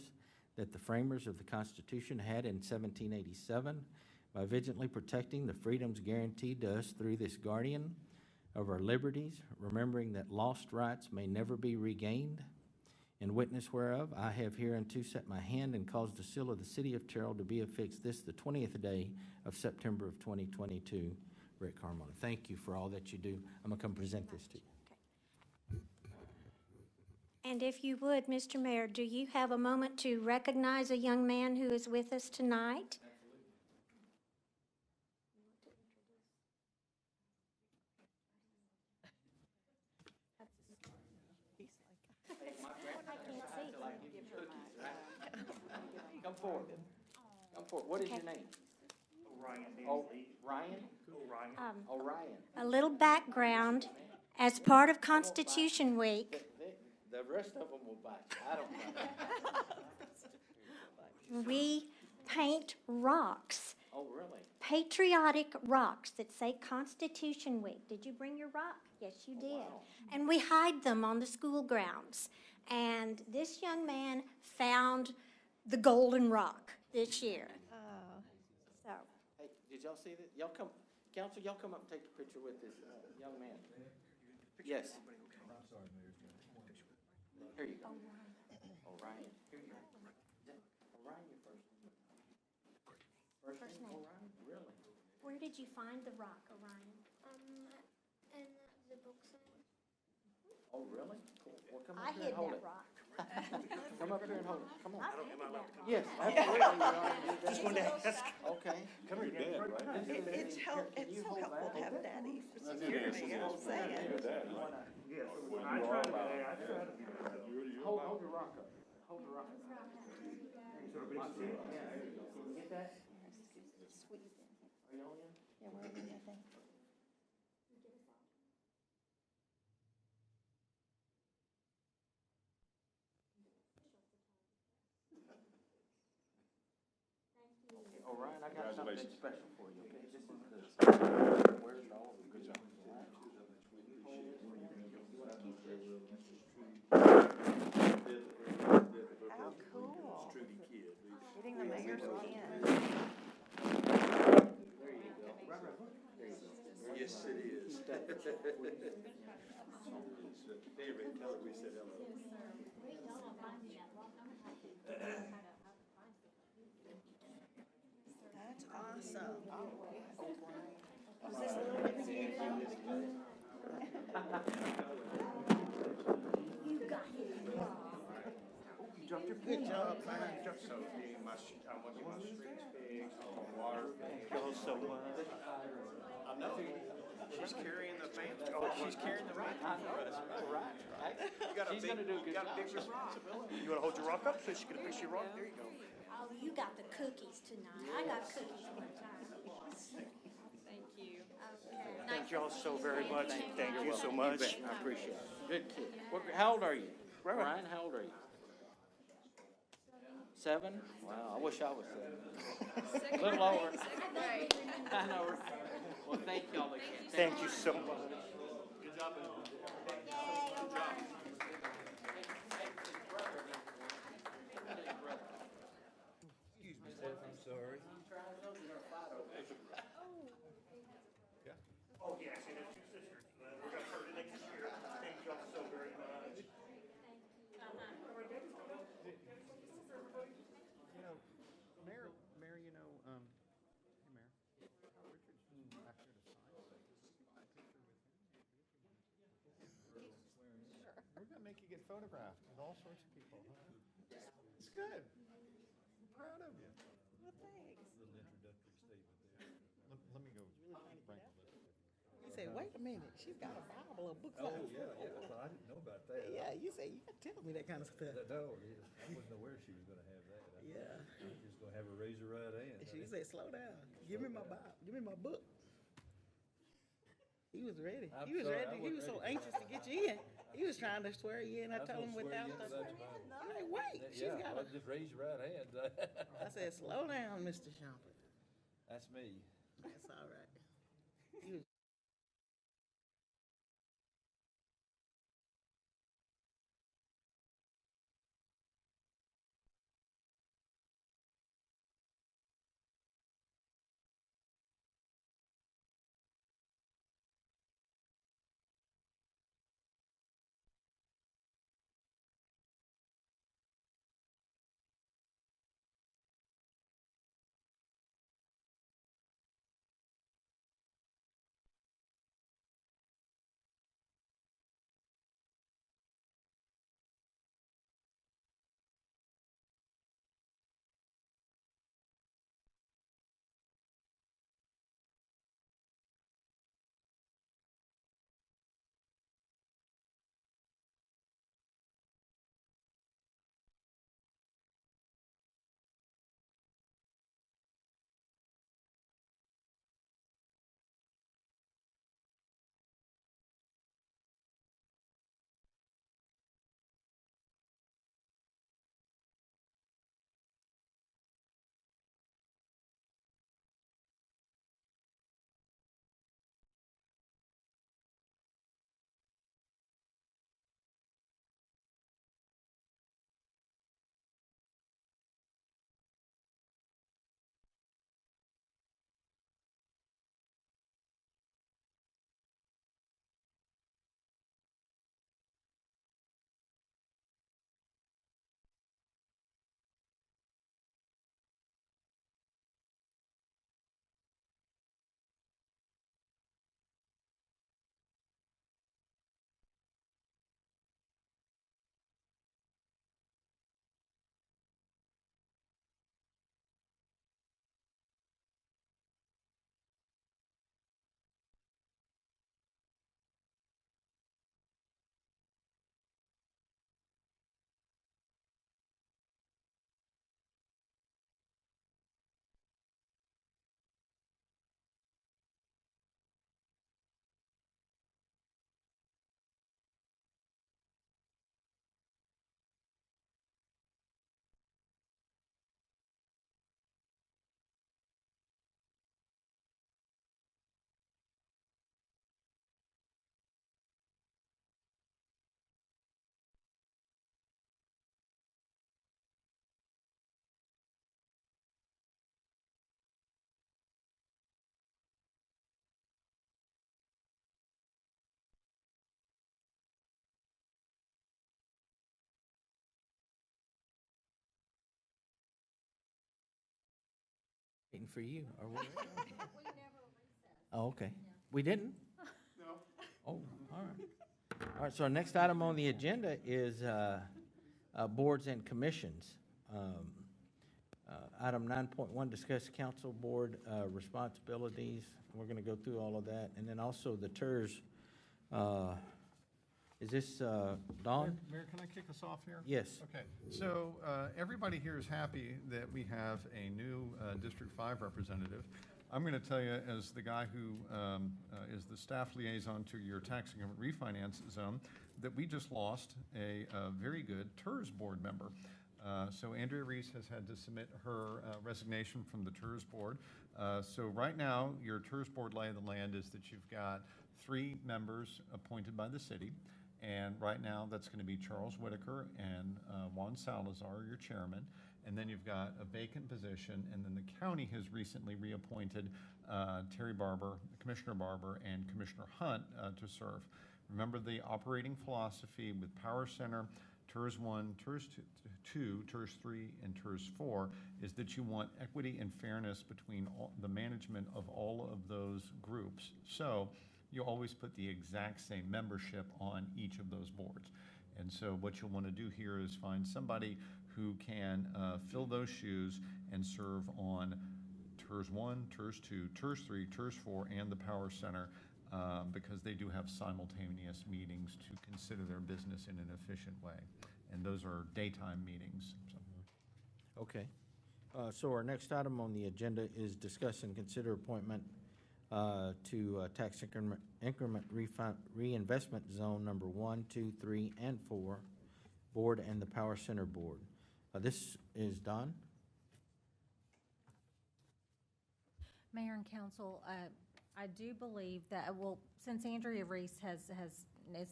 that the framers of the Constitution had in 1787 by vigilantly protecting the freedoms guaranteed to us through this guardian of our liberties, remembering that lost rights may never be regained. In witness whereof, I have hereunto set my hand and caused the seal of the city of Terrell to be affixed this, the 20th day of September of 2022. Rick Carmona, thank you for all that you do. I'm going to come present this to you. And if you would, Mr. Mayor, do you have a moment to recognize a young man who is with us tonight? Come forward. Come forward. What is your name? Orion. Oh, Ryan? Orion. A little background. As part of Constitution Week, The rest of them will bite. I don't know. we paint rocks, Oh, really? patriotic rocks that say Constitution Week. Did you bring your rock? Yes, you did. wow. And we hide them on the school grounds. And this young man found the golden rock this year. So, Hey, did y'all see this? Y'all come, council, y'all come up and take a picture with this young man. Yes. Here you go. Orion, here you go. Orion, your first name? First name, Orion? Really? where did you find the rock, Orion? In the book sign. Oh, really? Cool. Well, come I up here hid and hold that it. rock. Come up here and hold it. Come on. I planted that rock. Yes, absolutely. You already did that. Just wanted to ask. Okay. Come here, Dad, right? It's Can you so hold helpful that? to have a daddy for security, I'm saying. Hold your rock up. Hold the rock up. Get that? Are y'all in? Yeah, we're in, I think. Okay, Orion, I got something special for you, okay? This is the, where's it all? Good job. How cool. Getting the mayor's skin. There you go. Right, right. There you go. Yes, it is. David, tell her we said hello. That's awesome. Is this a little bit of you from? Good job, man. I want to get my streets fixed, water. Y'all so much. I know. She's carrying the family. Oh, she's carrying the rock for us. Right. She's gonna do a good job. Big responsibility. You want to hold your rock up so she can fix your rock? There you go. Oh, you got the cookies tonight. I got cookies one time. Thank you. Thank y'all so very much. Thank you so much. I appreciate it. Good kid. How old are you? Ryan, how old are you? 7? Wow, I wish I was 7. A little over. I know, right? Well, thank y'all again. Thank you so much. Good job. Excuse me, Steph, I'm sorry. Oh, yes, and there's 2 sisters. We're going to start the next year. Thank y'all so very much. Mayor, you know, hey, Mayor. Richard's back there to sign. We're gonna make you get photographed with all sorts of people. It's good. I'm proud of you. Well, thanks. Little introductory statement there. Let me go. Frank, said, wait a minute, she's got a Bible, a book. Oh, yeah, well, I didn't know about that. Yeah, you said, you gotta tell me that kind of stuff. No, I wasn't aware she was gonna have that. Yeah. I was just gonna have her raise her right hand. And she said, slow down, give me my Bible, give me my book. He was ready. I'm He was sorry, ready. I He wasn't was so ready. anxious to get you in. He was trying to swear you in. I told him without the. You're like, wait, she's Yeah, got well, a. just raise your right hand. I said, slow down, Mr. Shumpert. That's me. That's all right. He was waiting for you. Are we? Oh, okay. We didn't? No. Oh, all right. All right, so our next item on the agenda is boards and commissions. Item 9.1, discuss council board responsibilities. We're going to go through all of that. And then also the TERS. Is this Dawn? Mayor, can I kick us off here? Yes. Okay, so everybody here is happy that we have a new District 5 representative. I'm going to tell you, as the guy who is the staff liaison to your tax increment refinance zone, that we just lost a very good TERS board member. So Andrea Reese has had to submit her resignation from the TERS board. So right now, your TERS board lay of the land is that you've got 3 members appointed by the city. And right now, that's going to be Charles Whitaker and Juan Salazar, your chairman. And then you've got a vacant position, and then the county has recently reappointed Terry Barber, Commissioner Barber, and Commissioner Hunt to serve. Remember the operating philosophy with Power Center, TERS 1, TERS 2, TERS 3, and TERS 4 is that you want equity and fairness between the management of all of those groups. So you always put the exact same membership on each of those boards. And so what you'll want to do here is find somebody who can fill those shoes and serve on TERS 1, TERS 2, TERS 3, TERS 4, and the Power Center. because they do have simultaneous meetings to consider their business in an efficient way. And those are daytime meetings. So. Okay. So our next item on the agenda is discuss and consider appointment to tax increment reinvestment zone number 1, 2, 3, and 4, board and the Power Center Board. This is Don. Mayor and council, I do believe that, well, since Andrea Reese is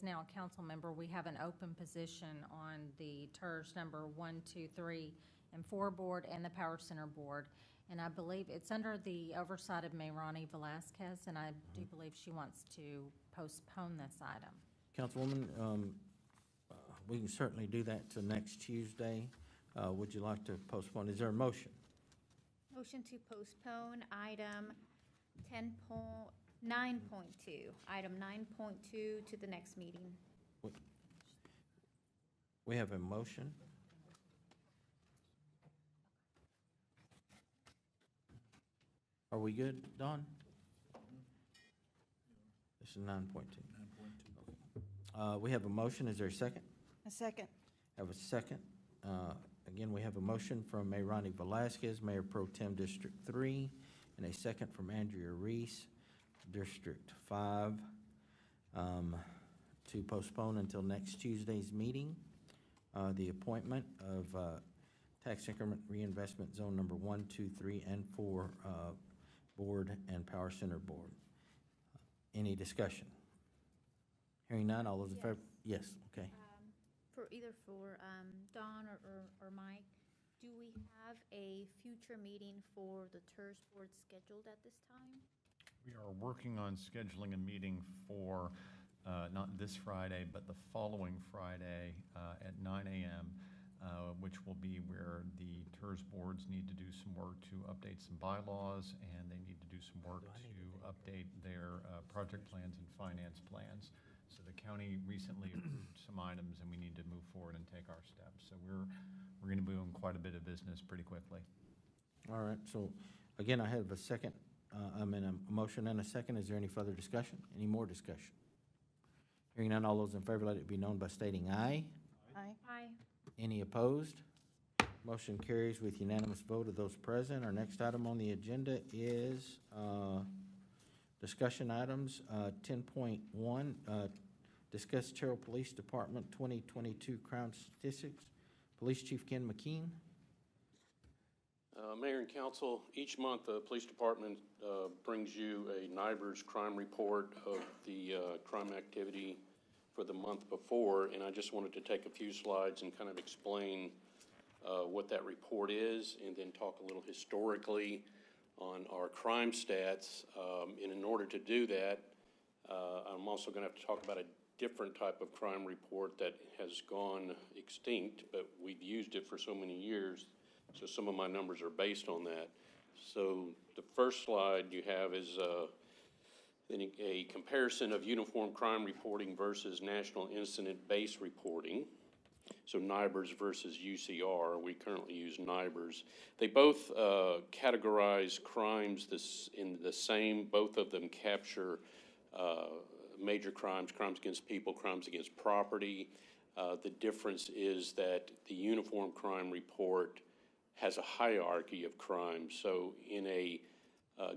now a council member, we have an open position on the TERS number 1, 2, 3, and 4 board and the Power Center Board. And I believe it's under the oversight of Mayrani Velasquez, and I do believe she wants to postpone this item. Councilwoman, we can certainly do that to next Tuesday. Would you like to postpone? Is there a motion? Motion to postpone item 9.2, item 9.2 to the next meeting. We have a motion. Are we good, Don? This is 9.2. We have a motion. Is there a second? A second. Have a second. Again, we have a motion from Mayrani Velasquez, Mayor Pro Tem District 3, and a second from Andrea Reese, District 5, to postpone until next Tuesday's meeting the appointment of Tax Increment Reinvestment Zone number 1, 2, 3, and 4 Board and Power Center Board. Any discussion? Hearing none, all those in favor? Yes, okay. For Don or Mike, do we have a future meeting for the TERS board scheduled at this time? We are working on scheduling a meeting for not this Friday, but the following Friday at 9 a.m., which will be where the TERS boards need to do some work to update some bylaws, and they need to do some work to update their project plans and finance plans. So the county recently approved some items, and we need to move forward and take our steps. So we're going to be doing quite a bit of business pretty quickly. All right, so again, I have a second, a motion and a second. Is there any further discussion? Any more discussion? Hearing none, all those in favor, let it be known by stating aye. Aye. Aye. Any opposed? Motion carries with unanimous vote of those present. Our next item on the agenda is discussion items. 10.1, discuss Terrell Police Department 2022 crime statistics. Police Chief Ken McKean. Mayor and council, each month the police department brings you a NIBRS crime report of the crime activity for the month before, and I just wanted to take a few slides and kind of explain what that report is, and then talk a little historically on our crime stats. And in order to do that, I'm also going to have to talk about a different type of crime report that has gone extinct, but we've used it for so many years, so some of my numbers are based on that. So the first slide you have is a comparison of uniform crime reporting versus national incident-based reporting. So NIBRS versus UCR. We currently use NIBRS. They both categorize crimes in the same. Both of them capture major crimes, crimes against people, crimes against property. The difference is that the uniform crime report has a hierarchy of crimes. So in a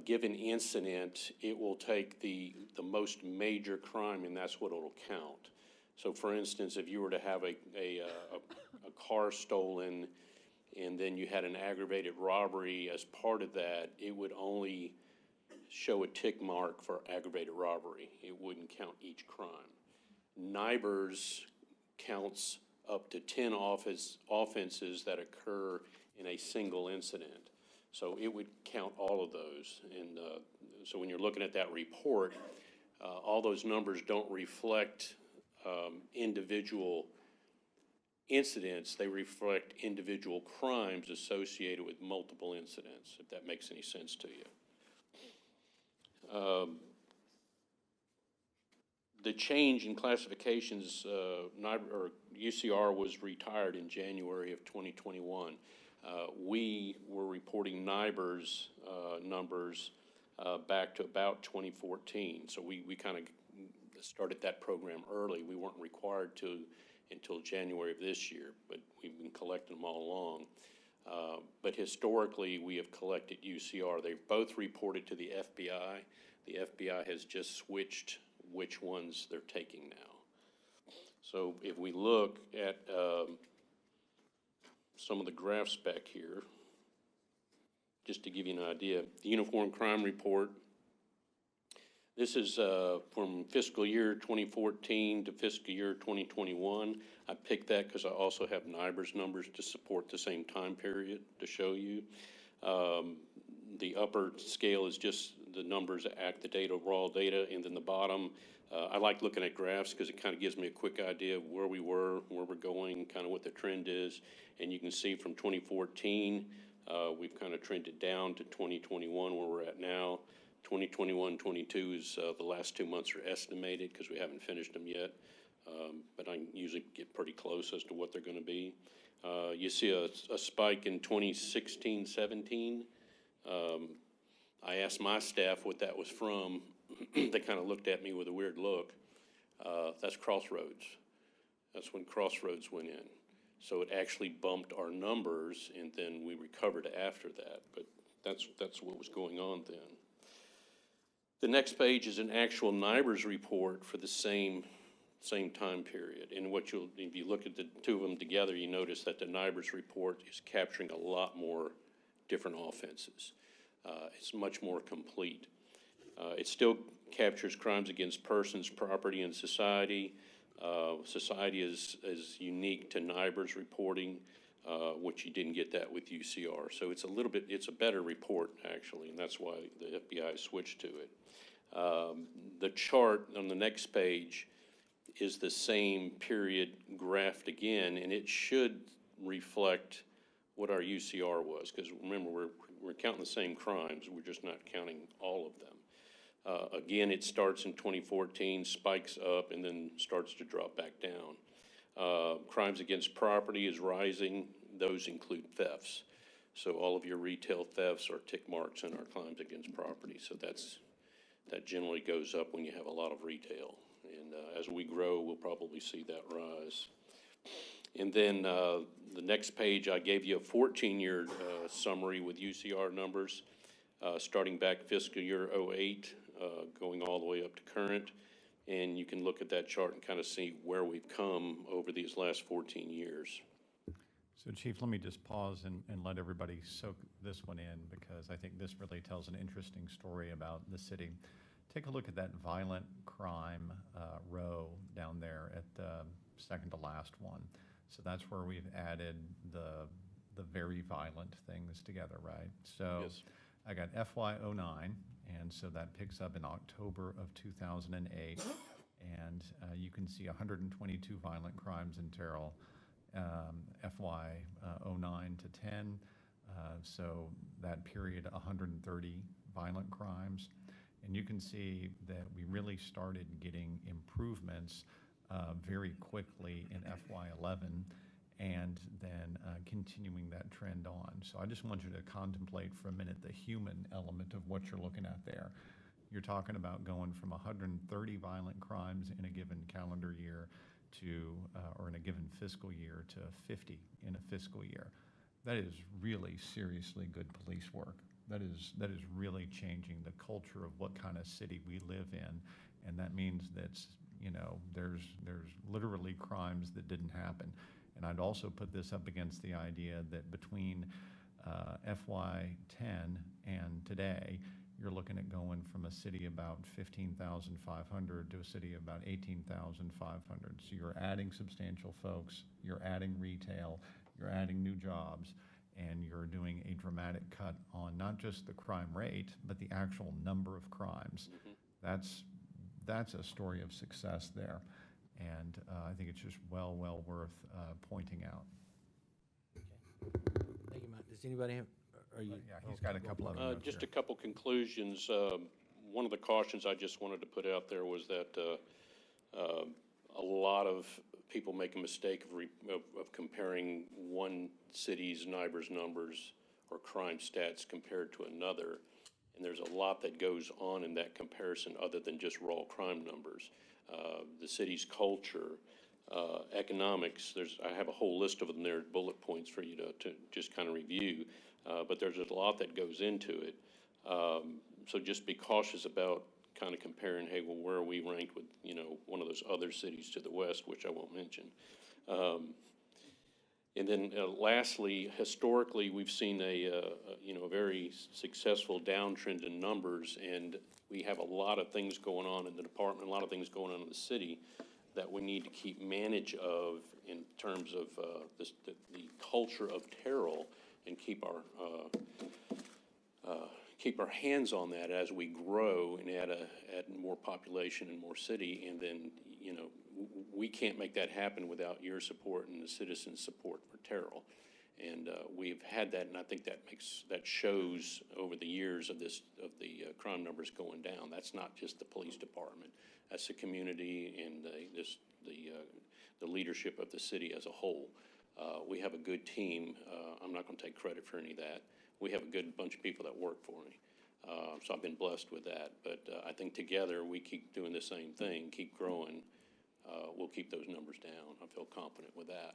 given incident, it will take the most major crime, and that's what it'll count. So for instance, if you were to have a car stolen and then you had an aggravated robbery as part of that, it would only show a tick mark for aggravated robbery. It wouldn't count each crime. NIBRS counts up to 10 offenses that occur in a single incident. So it would count all of those. And so when you're looking at that report, all those numbers don't reflect individual incidents. They reflect individual crimes associated with multiple incidents, if that makes any sense to you. The change in classifications, UCR was retired in January of 2021. We were reporting NIBRS numbers back to about 2014. So we kind of started that program early. We weren't required to until January of this year, but we've been collecting them all along. But historically, we have collected UCR. They've both reported to the FBI. The FBI has just switched which ones they're taking now. So if we look at some of the graphs back here, just to give you an idea, the Uniform Crime Report, this is from fiscal year 2014 to fiscal year 2021. I picked that because I also have NIBRS numbers to support the same time period to show you. The upper scale is just the numbers that act the data, raw data, and then the bottom, I like looking at graphs because it kind of gives me a quick idea of where we were, where we're going, kind of what the trend is. And you can see from 2014, we've kind of trended down to 2021 where we're at now. 2021, 22 is the last 2 months are estimated because we haven't finished them yet. But I usually get pretty close as to what they're going to be. You see a spike in 2016, 17. I asked my staff what that was from. They kind of looked at me with a weird look. That's Crossroads. That's when Crossroads went in. So it actually bumped our numbers, and then we recovered after that. But that's what was going on then. The next page is an actual NIBRS report for the same time period. And what if you look at the two of them together, you notice that the NIBRS report is capturing a lot more different offenses. It's much more complete. It still captures crimes against persons, property, and society. Society is unique to NIBRS reporting, which you didn't get that with UCR. So it's a better report, actually, and that's why the FBI switched to it. The chart on the next page is the same period graphed again, and it should reflect what our UCR was, because remember, we're counting the same crimes, we're just not counting all of them. Again, it starts in 2014, spikes up, and then starts to drop back down. Crimes against property is rising. Those include thefts. So all of your retail thefts are tick marks in our crimes against property. So that generally goes up when you have a lot of retail. And as we grow, we'll probably see that rise. And then the next page, I gave you a 14-year summary with UCR numbers, starting back fiscal year 08, going all the way up to current. And you can look at that chart and kind of see where we've come over these last 14 years. So Chief, let me just pause and let everybody soak this one in, because I think this really tells an interesting story about the city. Take a look at that violent crime row down there at the second to last one. So that's where we've added the very violent things together, right? So yes. I got FY09, and so that picks up in October of 2008, and you can see 122 violent crimes in Terrell, FY09 to 10, so that period 130 violent crimes. And you can see that we really started getting improvements very quickly in FY11, and then continuing that trend on. So I just want you to contemplate for a minute the human element of what you're looking at there. You're talking about going from 130 violent crimes in a given calendar year to, or in a given fiscal year, to 50 in a fiscal year. That is really seriously good police work. That is really changing the culture of what kind of city we live in, and that means that, you know, there's literally crimes that didn't happen. And I'd also put this up against the idea that between FY10 and today, you're looking at going from a city about 15,500 to a city of about 18,500. So you're adding substantial folks, you're adding retail, you're adding new jobs, and you're doing a dramatic cut on not just the crime rate, but the actual number of crimes. Mm-hmm. That's a story of success there. And I think it's just well worth pointing out. Okay. Thank you, Mike. Does anybody have, are you? Yeah, he's got a couple of them. Just a couple conclusions. One of the cautions I just wanted to put out there was that a lot of people make a mistake of comparing one city's NIBRS numbers or crime stats compared to another. And there's a lot that goes on in that comparison other than just raw crime numbers. The city's culture, economics, I have a whole list of them there, bullet points for you to just kind of review. But there's a lot that goes into it. So just be cautious about kind of comparing, hey, well, where are we ranked with, one of those other cities to the west, which I won't mention. And then lastly, historically, we've seen a very successful downtrend in numbers, and we have a lot of things going on in the department, a lot of things going on in the city that we need to keep manage of in terms of the culture of Terrell, and keep our hands on that as we grow and add more population and more city. And then, we can't make that happen without your support and the citizens' support for Terrell. And we've had that, and I think that shows over the years of the crime numbers going down. That's not just the police department. That's the community and the leadership of the city as a whole. We have a good team. I'm not going to take credit for any of that. We have a good bunch of people that work for me. So I've been blessed with that. But I think together we keep doing the same thing, keep growing. We'll keep those numbers down. I feel confident with that.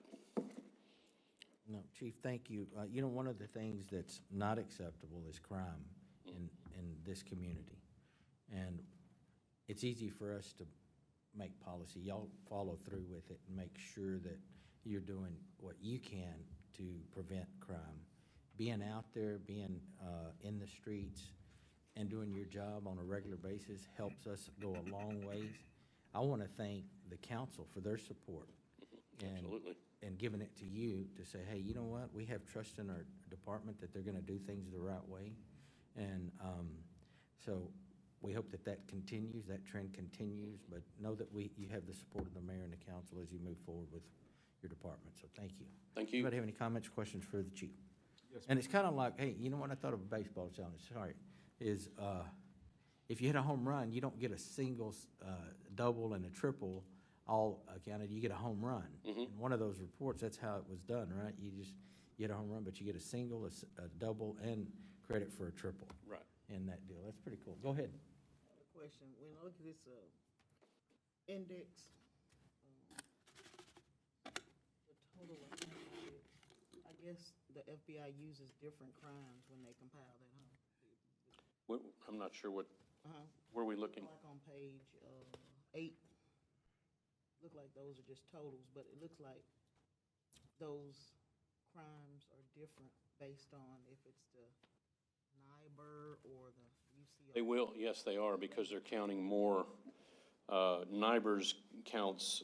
No, Chief, thank you. One of the things that's not acceptable is crime in this community. And it's easy for us to make policy. Y'all follow through with it and make sure that you're doing what you can to prevent crime. Being out there, being in the streets, and doing your job on a regular basis helps us go a long ways. I want to thank the council for their support. Absolutely. And giving it to you to say, hey, you know what? We have trust in our department that they're going to do things the right way. And so we hope that continues, that trend continues, but know that you have the support of the mayor and the council as you move forward with your department. So thank you. Thank you. Anybody have any comments, questions for the chief? Yes, And it's kind of like, hey, you know what? I thought of a baseball challenge, sorry, is if you hit a home run, you don't get a single, double, and a triple all counted. You get a home run. Mm-hmm. In one of those reports, that's how it was done, right? You get a home run, but you get a single, a double, and credit for a triple. Right. In that deal. That's pretty cool. Go ahead. Question, when I look at this index, the total, I guess the FBI uses different crimes when they compile that, huh? I'm not sure where are we looking? Like on page 8, look like those are just totals, but it looks like those crimes are different based on if it's the NIBR or the UCR. They will, yes, they are, because they're counting more. NIBR's counts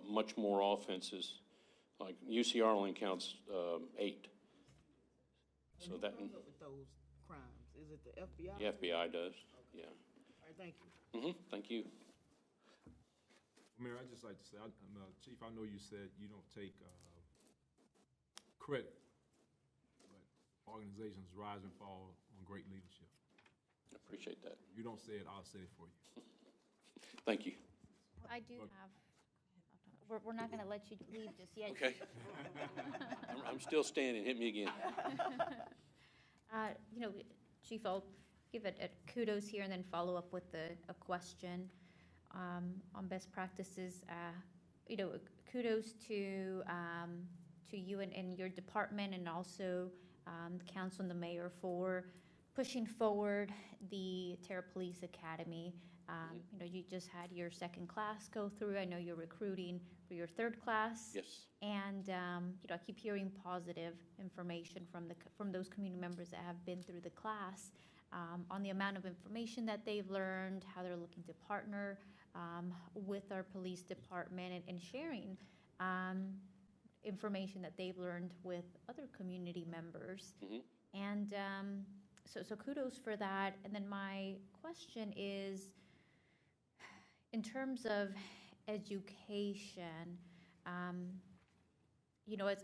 much more offenses. Like UCR only counts 8. So and that. Who comes up with those crimes? Is it the FBI? The FBI does, yeah. All right, thank you. Thank you. Mayor, I'd just like to say, Chief, I know you said you don't take credit, but organizations rise and fall on great leadership. I appreciate that. You don't say it, I'll say it for you. Thank you. I do have, we're not going to let you leave just yet. Okay. I'm still standing. Hit me again. Chief, I'll give it a kudos here and then follow up with a question on best practices. Kudos to you and your department, and also the council and the mayor for pushing forward the Terra Police Academy. You just had your second class go through. I know you're recruiting for your third class. Yes. And I keep hearing positive information from those community members that have been through the class on the amount of information that they've learned, how they're looking to partner with our police department, and sharing information that they've learned with other community members. Mm-hmm. And so kudos for that. And then my question is, in terms of education,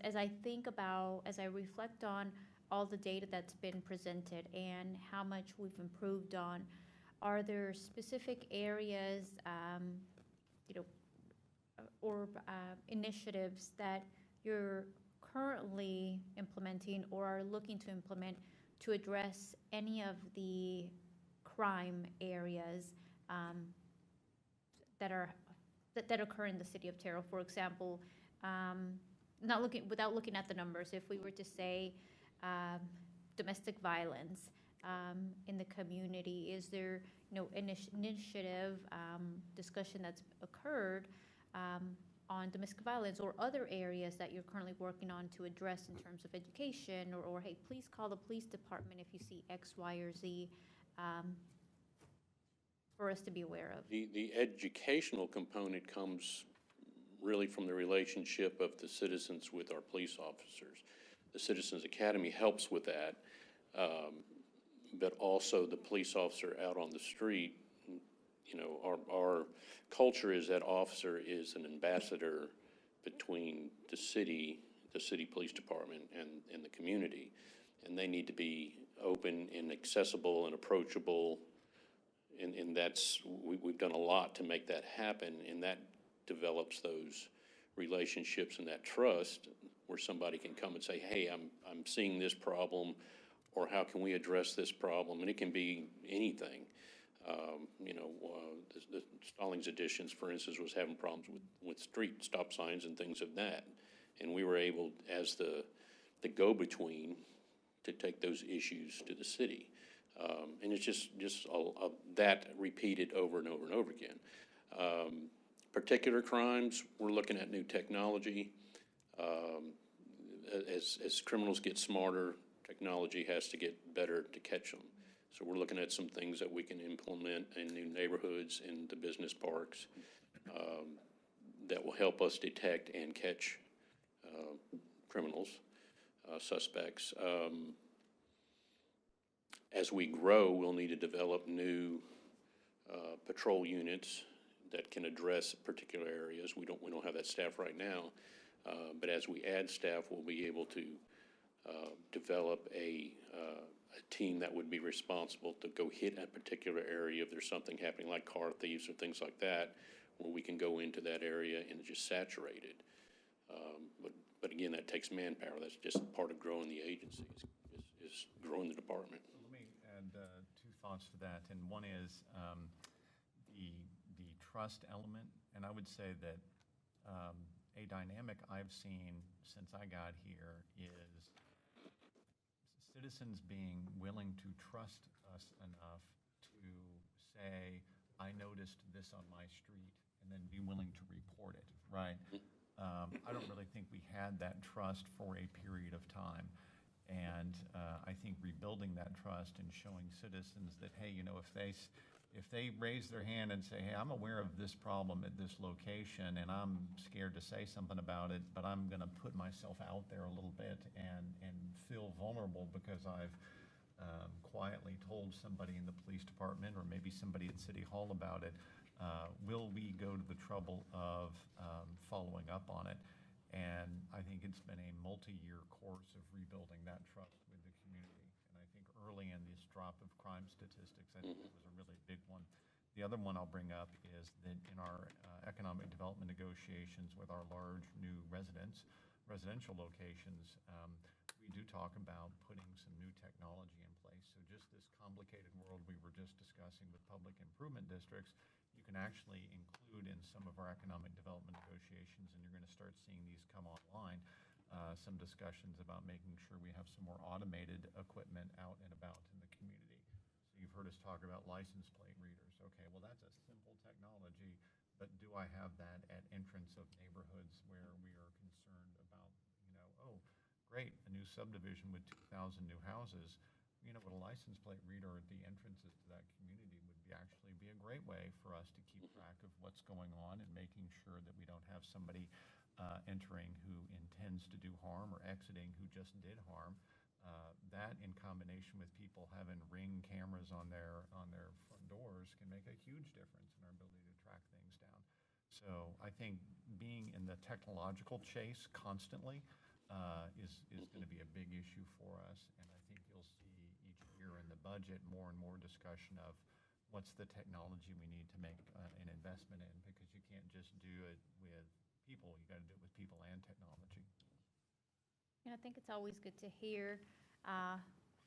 as I think about, as I reflect on all the data that's been presented and how much we've improved on, are there specific areas, or initiatives that you're currently implementing or are looking to implement to address any of the crime areas that occur in the city of Terrell. For example, without looking at the numbers, if we were to say domestic violence in the community, is there initiative, discussion that's occurred on domestic violence or other areas that you're currently working on to address in terms of education, or hey, please call the police department if you see X, Y, or Z, for us to be aware of? The educational component comes really from the relationship of the citizens with our police officers. The Citizens Academy helps with that, but also the police officer out on the street. Our culture is that officer is an ambassador between the city police department, and the community. And they need to be open and accessible and approachable. And we've done a lot to make that happen, and that develops those relationships and that trust where somebody can come and say, hey, I'm seeing this problem, or how can we address this problem? And it can be anything. The Stallings Additions, for instance, was having problems with street stop signs and things of that. And we were able, as the go-between, to take those issues to the city. And it's just that repeated over and over and over again. Particular crimes, we're looking at new technology. As criminals get smarter, technology has to get better to catch them. So we're looking at some things that we can implement in new neighborhoods, in the business parks, that will help us detect and catch criminals, suspects. As we grow, we'll need to develop new patrol units that can address particular areas. We don't have that staff right now, but as we add staff, we'll be able to develop a team that would be responsible to go hit a particular area if there's something happening like car thieves or things like that, where we can go into that area and just saturate it. But again, that takes manpower. That's just part of growing the agency, is growing the department. Let me add two thoughts to that, and one is the trust element, and I would say that a dynamic I've seen since I got here is citizens being willing to trust us enough to say, I noticed this on my street, and then be willing to report it, right? I don't really think we had that trust for a period of time. And I think rebuilding that trust and showing citizens that, hey, if they raise their hand and say, hey, I'm aware of this problem at this location, and I'm scared to say something about it, but I'm going to put myself out there a little bit and feel vulnerable because I've quietly told somebody in the police department or maybe somebody at City Hall about it, will we go to the trouble of following up on it? And I think it's been a multi-year course of rebuilding that trust with the community. And I think early in this drop of crime statistics, I think it was a really big one. The other one I'll bring up is that in our economic development negotiations with our large new residential locations, we do talk about putting some new technology in place. So just this complicated world we were just discussing with public improvement districts, you can actually include in some of our economic development negotiations, and you're going to start seeing these come online, some discussions about making sure we have some more automated equipment out and about in the community. So you've heard us talk about license plate readers. Okay, well, that's a simple technology, but do I have that at entrance of neighborhoods where we are concerned about, oh, great, a new subdivision with 2,000 new houses. What a license plate reader at the entrances to that community would actually be a great way for us to keep track of what's going on and making sure that we don't have somebody entering who intends to do harm or exiting who just did harm. That in combination with people having Ring cameras on their front doors can make a huge difference in our ability to track things down. So I think being in the technological chase constantly is going to be a big issue for us. And I think you'll see each year in the budget more and more discussion of what's the technology we need to make an investment in, because you can't just do it with people. You got to do it with people and technology. I think it's always good to hear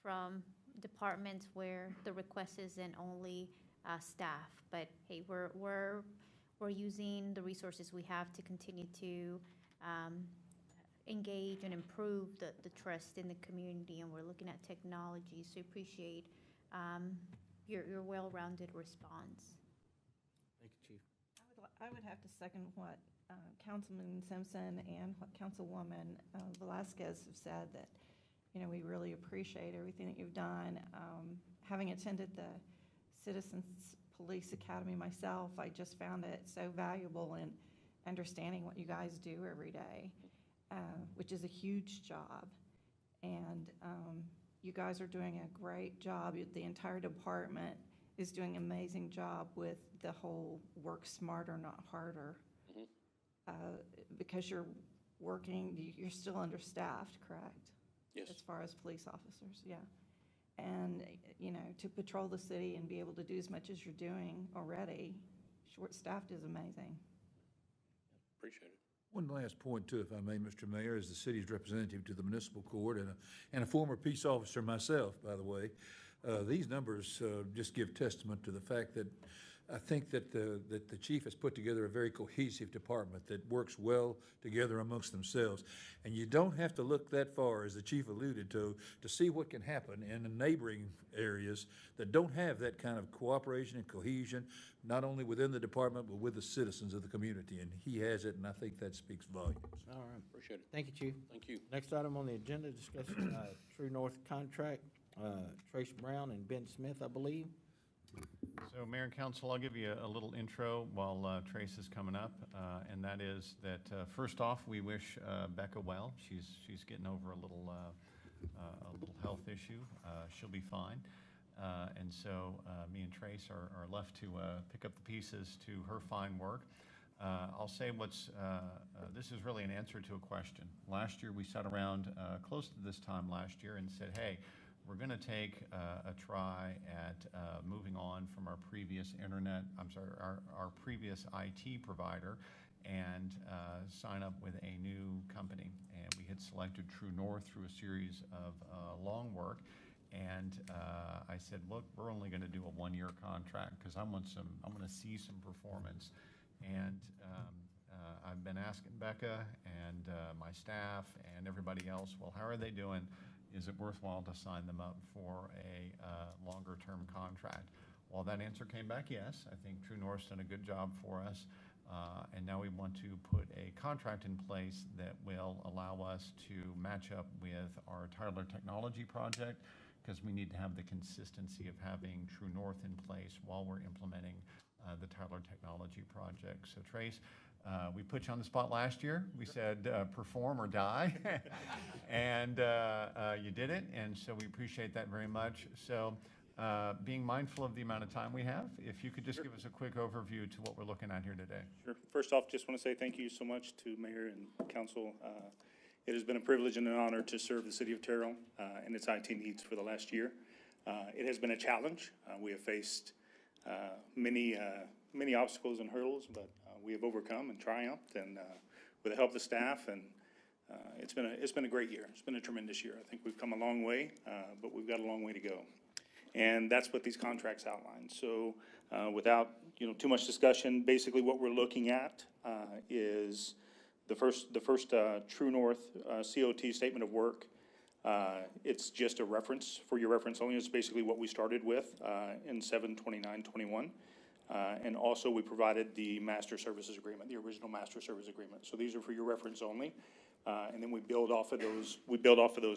from departments where the request isn't only staff, but hey, we're using the resources we have to continue to engage and improve the trust in the community, and we're looking at technology, so appreciate your well-rounded response. Thank you, Chief. I would have to second what Councilman Simpson and what Councilwoman Velasquez have said, that, you know, we really appreciate everything that you've done. Having attended the Citizens Police Academy myself, I just found it so valuable in understanding what you guys do every day, which is a huge job. And you guys are doing a great job. The entire department is doing an amazing job with the whole work smarter, not harder. Because you're still understaffed, correct? Yes. As far as police officers, yeah. And, you know, to patrol the city and be able to do as much as you're doing already, short-staffed is amazing. Appreciate it. One last point too, if I may, Mr. Mayor, as the city's representative to the municipal court and a former peace officer myself, by the way, these numbers just give testament to the fact that I think that the chief has put together a very cohesive department that works well together amongst themselves. And you don't have to look that far, as the chief alluded to see what can happen in the neighboring areas that don't have that kind of cooperation and cohesion, not only within the department, but with the citizens of the community. And he has it, and I think that speaks volumes. All right. Appreciate it. Thank you, Chief. Thank you. Next item on the agenda, discussion True North contract, Trace Brown and Ben Smith, I believe. So, Mayor and Council, I'll give you a little intro while Trace is coming up, and that is that first off, we wish Becca well. She's getting over a little health issue. She'll be fine, and so me and Trace are left to pick up the pieces to her fine work. I'll say this is really an answer to a question. Last year, we sat around close to this time last year and said, hey, we're going to take a try at moving on from our previous our previous IT provider and sign up with a new company. And we had selected True North through a series of long work. And I said, look, we're only going to do a one-year contract because I want to see some performance. And I've been asking Becca and my staff and everybody else, well, how are they doing? Is it worthwhile to sign them up for a longer-term contract? Well, that answer came back yes. I think True North's done a good job for us, and now we want to put a contract in place that will allow us to match up with our Tyler Technology project, because we need to have the consistency of having True North in place while we're implementing the Tyler Technology project. So, Trace, we put you on the spot last year. We said perform or die, and you did it, and so we appreciate that very much. So being mindful of the amount of time we have, if you could just give us a quick overview to what we're looking at here today. Sure. First off, just want to say thank you so much to Mayor and Council. It has been a privilege and an honor to serve the City of Terrell and its IT needs for the last year. It has been a challenge. We have faced many obstacles and hurdles, but we have overcome and triumphed, and with the help of the staff, and it's been a great year. It's been a tremendous year. I think we've come a long way, but we've got a long way to go, and that's what these contracts outline. So, without too much discussion, basically what we're looking at is the first True North COT statement of work. It's just a reference for your reference only. It's basically what we started with in 7/29/21. And also we provided the master services agreement, the original master service agreement. So these are for your reference only. And then we build off of those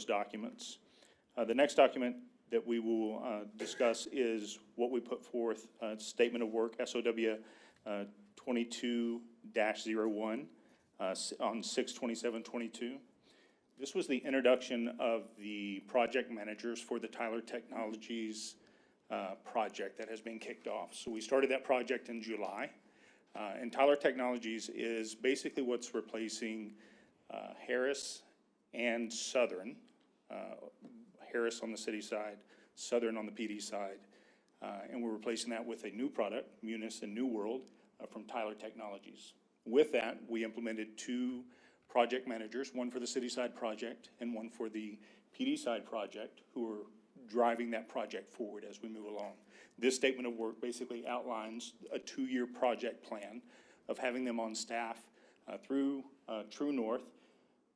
documents. The next document that we will discuss is what we put forth, statement of work, SOW 22-01 on 6/27/22. This was the introduction of the project managers for the Tyler Technologies project that has been kicked off. So we started that project in July. And Tyler Technologies is basically what's replacing Harris and Southern. Harris on the city side, Southern on the PD side. And we're replacing that with a new product, Munis and New World, from Tyler Technologies. With that, we implemented two project managers, one for the city side project and one for the PD side project, who are driving that project forward as we move along. This statement of work basically outlines a 2-year project plan of having them on staff through True North,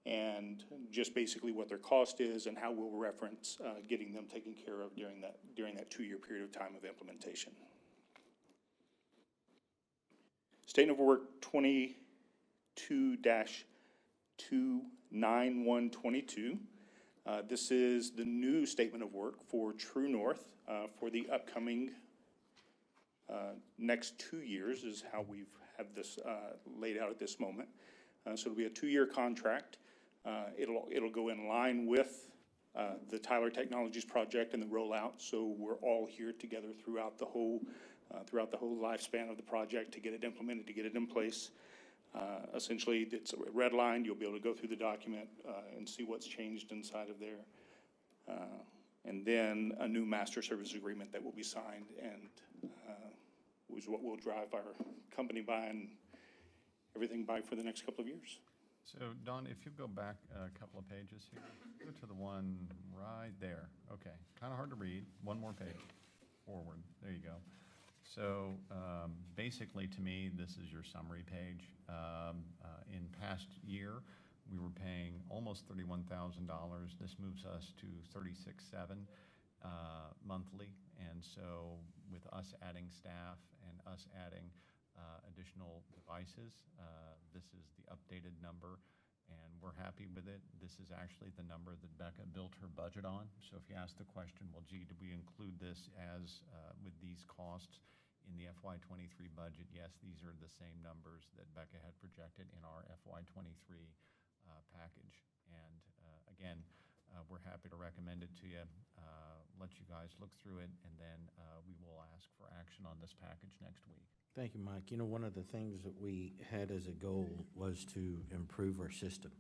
and just basically what their cost is and how we'll reference getting them taken care of during that 2-year period of time of implementation. Statement of work 22-29122. This is the new statement of work for True North for the upcoming next 2 years is how we've have this laid out at this moment. So it'll be a 2-year contract. It'll go in line with the Tyler Technologies project and the rollout. So we're all here together throughout the whole lifespan of the project to get it implemented, to get it in place. Essentially, it's redlined. You'll be able to go through the document and see what's changed inside of there. And then a new master service agreement that will be signed and is what will drive our company by and everything by for the next couple of years. So, Don, if you go back a couple of pages here, go to the one right there. Okay, kind of hard to read. One more page forward. There you go. So, basically, to me, this is your summary page. In past year, we were paying almost $31,000. This moves us to $36,700 monthly. And so, with us adding staff and us adding additional devices, this is the updated number, and we're happy with it. This is actually the number that Becca built her budget on. So if you ask the question, well, gee, did we include this as with these costs in the FY23 budget? Yes, these are the same numbers that Becca had projected in our FY23 package. And again, we're happy to recommend it to you, let you guys look through it, and then we will ask for action on this package next week. Thank you, Mike. You know, one of the things that we had as a goal was to improve our system.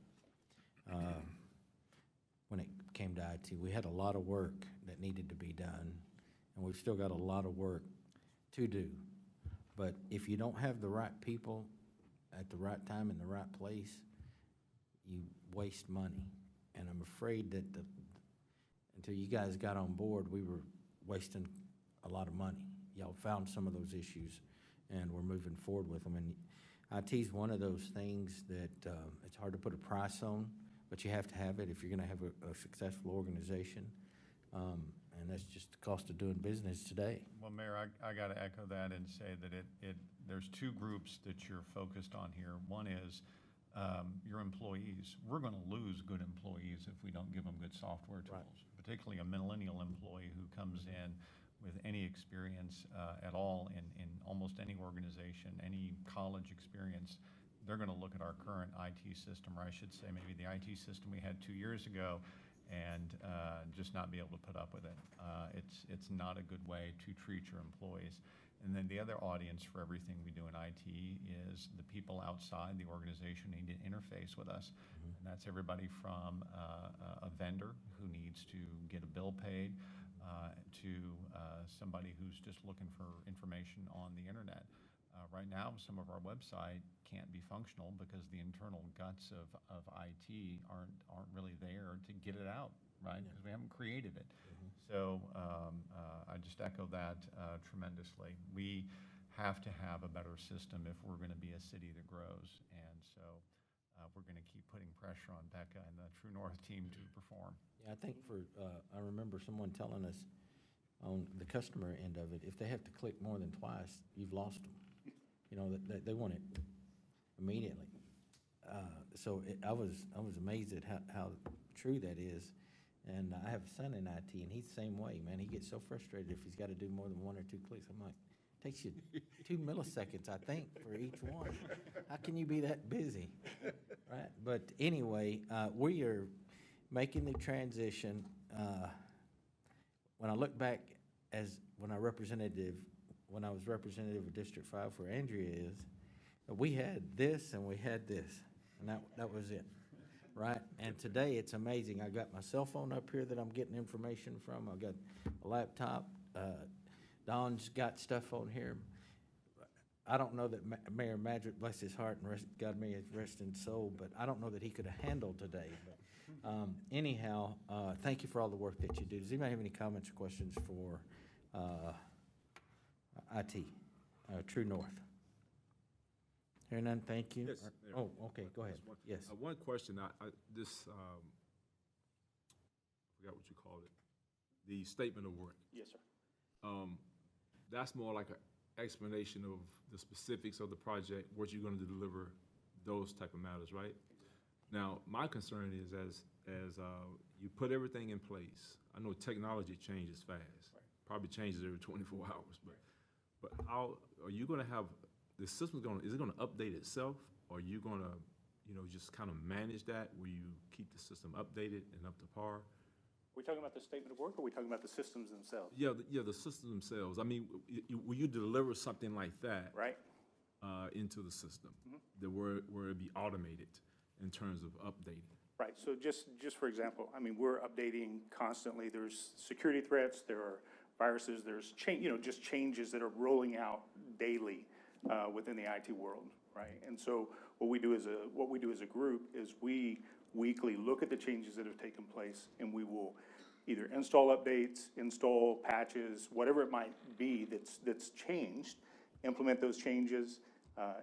When it came to IT, we had a lot of work that needed to be done, and we've still got a lot of work to do. But if you don't have the right people at the right time in the right place, you waste money. And I'm afraid that until you guys got on board, we were wasting a lot of money. Y'all found some of those issues, and we're moving forward with them. And IT's one of those things that it's hard to put a price on, but you have to have it if you're going to have a successful organization. And that's just the cost of doing business today. Well, Mayor, I got to echo that and say that there's two groups that you're focused on here. One is your employees. We're going to lose good employees if we don't give them good software tools, particularly a millennial employee who comes in with any experience at all in almost any organization, any college experience. They're going to look at our current IT system, or I should say maybe the IT system we had 2 years ago, and just not be able to put up with it. It's not a good way to treat your employees. And then the other audience for everything we do in IT is the people outside the organization who need to interface with us. Mm-hmm. And that's everybody from a vendor who needs to get a bill paid to somebody who's just looking for information on the internet. Right now, some of our website can't be functional because the internal guts of IT aren't really there to get it out, right? Because we haven't created it. Mm-hmm. So I just echo that tremendously. We have to have a better system if we're going to be a city that grows. And so we're going to keep putting pressure on Becca and the True North team to perform. Yeah, I think I remember someone telling us on the customer end of it, if they have to click more than twice, you've lost them. You know, they want it immediately. I was amazed at how true that is. And I have a son in IT, and he's the same way, man. He gets so frustrated if he's got to do more than 1 or 2 clicks. I'm like, it takes you 2 milliseconds, I think, for each one. How can you be that busy, right? But anyway, we are making the transition. When I look back when I was representative of District 5 where Andrea is, we had this and we had this, and that was it, right? And today it's amazing. I got my cell phone up here that I'm getting information from. I've got a laptop. Don's got stuff on here. I don't know that Mayor Madrick, bless his heart and God may his rest in soul, but I don't know that he could have handled today. But anyhow, thank you for all the work that you do. Does anybody have any comments or questions for IT, True North? Hearing none, thank you. Yes, Mayor. Oh, okay, go ahead. Yes. One question, forgot what you called it, the statement of work. Yes, sir. That's more like an explanation of the specifics of the project, what you're going to deliver, those type of matters, right? Now, my concern is as you put everything in place, I know technology changes fast, probably changes every 24 hours, but how are you going to have the system is it going to update itself, or are you going to, just kind of manage that where you keep the system updated and up to par? Are we talking about the statement of work, or are we talking about the systems themselves? Yeah, the systems themselves. I mean, will you deliver something like that? Right. Into the system, that where it be automated in terms of updating? Right, so just for example, I mean, we're updating constantly. There's security threats, there are viruses, there's just changes that are rolling out daily within the IT world, right? And so what we do as a group is we weekly look at the changes that have taken place, and we will either install updates, install patches, whatever it might be that's changed, implement those changes,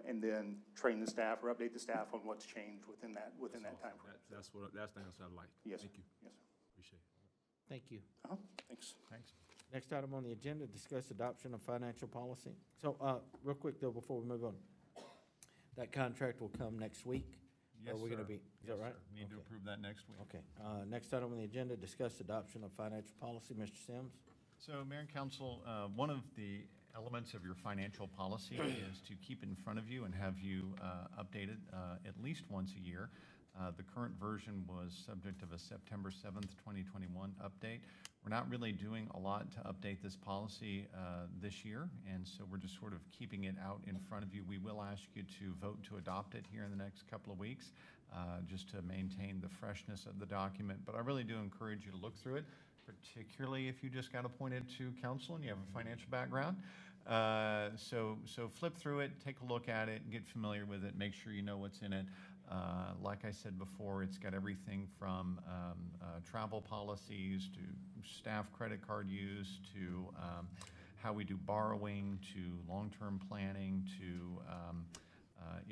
and then train the staff or update the staff on what's changed within that time frame. That's the answer I like. Yes, Thank you. Yes, sir. Appreciate it. Thank you. Thanks. Next item on the agenda, discuss adoption of financial policy. So, real quick though, before we move on, that contract will come next week? Yes, Are we gonna sir. is that Yes, right? sir. Need to approve that next week. Okay, next item on the agenda, discuss adoption of financial policy. Mr. Sims? So, Mayor and Council, one of the elements of your financial policy is to keep in front of you and have you updated at least once a year. The current version was subject of a September 7th, 2021 update. We're not really doing a lot to update this policy this year, and so we're just sort of keeping it out in front of you. We will ask you to vote to adopt it here in the next couple of weeks, just to maintain the freshness of the document. But I really do encourage you to look through it, particularly if you just got appointed to council and you have a financial background. So flip through it, take a look at it, get familiar with it, make sure you know what's in it. Like I said before, it's got everything from travel policies to staff credit card use to how we do borrowing to long-term planning to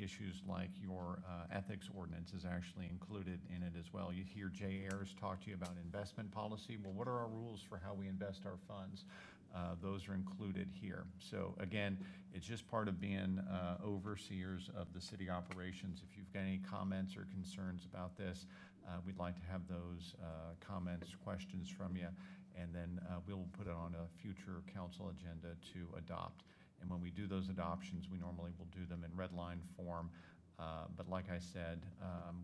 issues like your ethics ordinance is actually included in it as well. You hear Jay Ayers talk to you about investment policy. Well, what are our rules for how we invest our funds? Those are included here. So again, it's just part of being overseers of the city operations. If you've got any comments or concerns about this, we'd like to have those comments, questions from you, and then we'll put it on a future council agenda to adopt. And when we do those adoptions, we normally will do them in red line form. But like I said,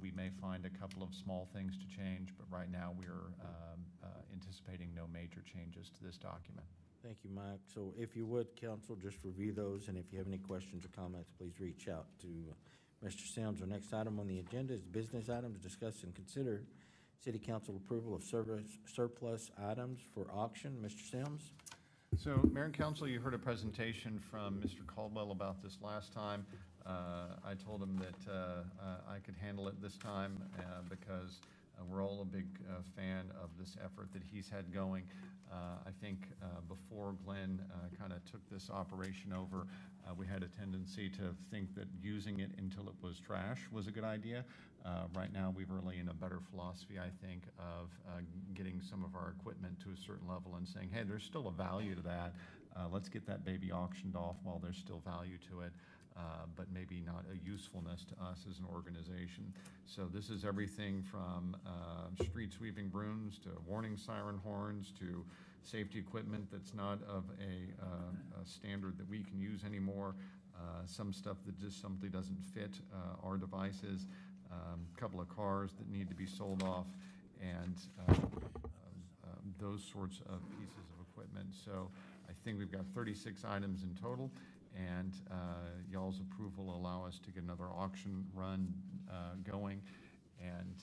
we may find a couple of small things to change, but right now we're anticipating no major changes to this document. Thank you, Mike. So if you would, council, just review those, and if you have any questions or comments, please reach out to Mr. Sims. Our next item on the agenda is business items. Discuss and consider city council approval of surplus items for auction. Mr. Sims? So, Mayor and Council, you heard a presentation from Mr. Caldwell about this last time. I told him that I could handle it this time because we're all a big fan of this effort that he's had going. I think before Glenn kind of took this operation over, we had a tendency to think that using it until it was trash was a good idea. Right now, we're really in a better philosophy, I think, of getting some of our equipment to a certain level and saying, hey, there's still a value to that. Let's get that baby auctioned off while there's still value to it. But maybe not a usefulness to us as an organization. So this is everything from street sweeping brooms to warning siren horns to safety equipment that's not of a standard that we can use anymore. Some stuff that just simply doesn't fit our devices. A couple of cars that need to be sold off, and those sorts of pieces of equipment. So I think we've got 36 items in total. And y'all's approval will allow us to get another auction run going. And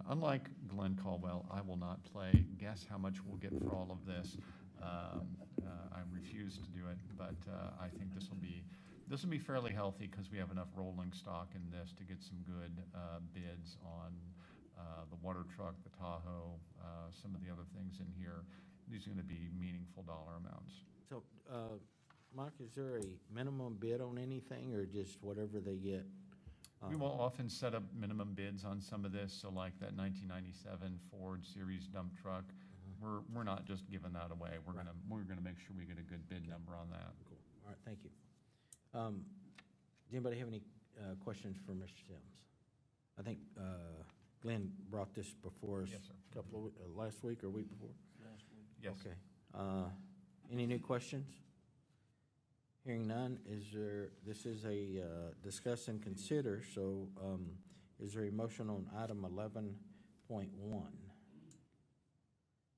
unlike Glenn Caldwell, I will not play guess how much we'll get for all of this. I refuse to do it, but I think this will be This will be fairly healthy because we have enough rolling stock in this to get some good bids on the water truck, the Tahoe, some of the other things in here. These are going to be meaningful dollar amounts. So, Mike, is there a minimum bid on anything, or just whatever they get? We will often set up minimum bids on some of this, so like that 1997 Ford Series dump truck, we're not just giving that away. We're gonna make sure we get a good bid number on that. Cool. All right, thank you. Does anybody have any questions for Mr. Sims? I think Glenn brought this before us. Yes, sir. A couple of, last week or week before? Last week. Yes. Okay. Any new questions? Hearing none, this is a discuss and consider, so is there a motion on item 11.1?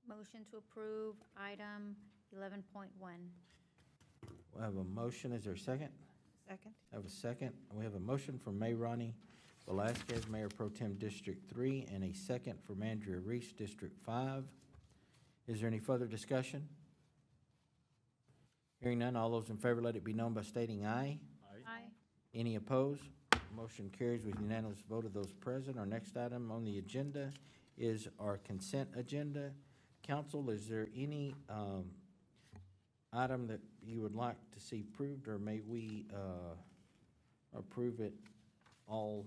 Motion to approve item 11.1. We have a motion, is there a second? Second? I have a second. We have a motion from Mayrani Velasquez, Mayor Pro Tem District 3, and a second from Andrea Reese, District 5. Is there any further discussion? Hearing none, all those in favor, let it be known by stating aye. Aye. Any opposed? Motion carries with unanimous vote of those present. Our next item on the agenda is our consent agenda. Council, is there any item that you would like to see approved, or may we approve it all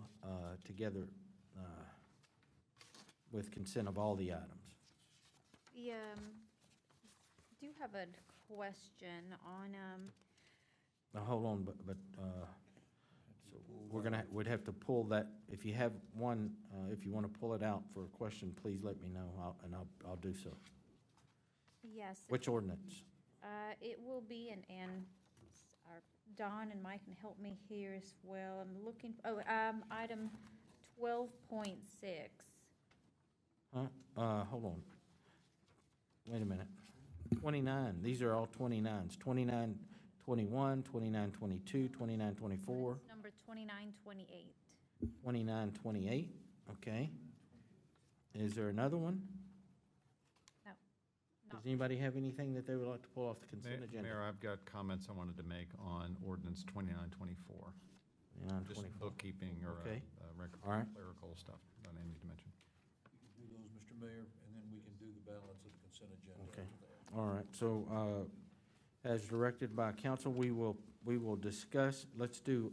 together with consent of all the items? We do have a question on, Now, hold on, but so we'd have to pull that. If you have one, if you want to pull it out for a question, please let me know, and I'll do so. yes. Which ordinance? It will be, and our Don and Mike can help me here as well. I'm looking, item 12.6. Hold on. Wait a minute. 29, these are all 29s. 29, 21, 29, 22, 29, 24, Number 2928. 29, 28, okay. Is there another one? No. Does anybody have anything that they would like to pull off the consent agenda? Mayor, I've got comments I wanted to make on ordinance 2924. 29, Just 24. bookkeeping or Okay. record All right. clerical stuff that I need to mention. You can do those, Mr. Mayor, and then we can do the balance of the consent agenda Okay. after that. All right, so, as directed by council, we will discuss, let's do,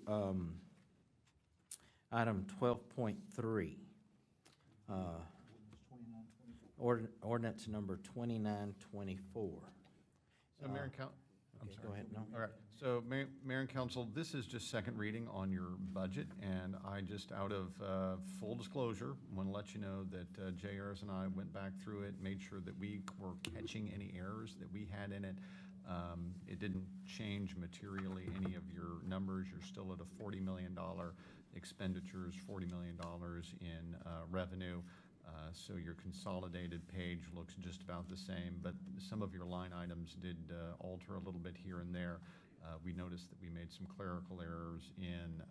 item 12.3. Ordinance number 2924. So Mayor and I'm Okay, sorry. go ahead, no? All right, so Mayor and Council, this is just second reading on your budget, and I just, out of full disclosure, want to let you know that Jay Ayers and I went back through it, made sure that we were catching any errors that we had in it. It didn't change materially any of your numbers. You're still at a $40 million expenditures, $40 million in revenue. So your consolidated page looks just about the same, but some of your line items did alter a little bit here and there. We noticed that we made some clerical errors in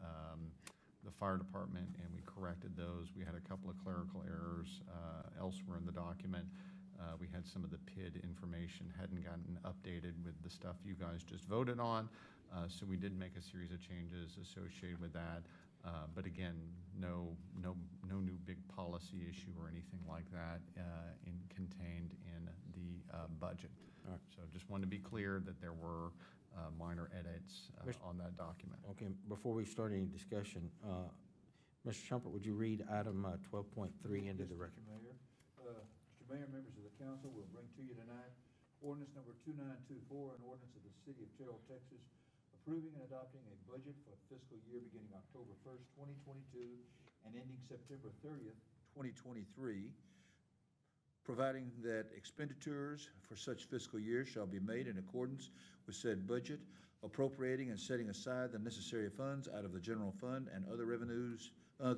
the fire department, and we corrected those. We had a couple of clerical errors elsewhere in the document. We had some of the PID information hadn't gotten updated with the stuff you guys just voted on, so we did make a series of changes associated with that. But again, no new big policy issue or anything like that contained in the budget. All right. So just wanted to be clear that there were minor edits on that document. Okay, before we start any discussion, Mr. Shumpert, would you read item 12.3 into the record? Mr. Mayor, Mr. Mayor, members of the council, will bring to you tonight ordinance number 2924, an ordinance of the city of Terrell, Texas, approving and adopting a budget for fiscal year beginning October 1st, 2022, and ending September 30th, 2023, providing that expenditures for such fiscal year shall be made in accordance with said budget, appropriating and setting aside the necessary funds out of the general fund and other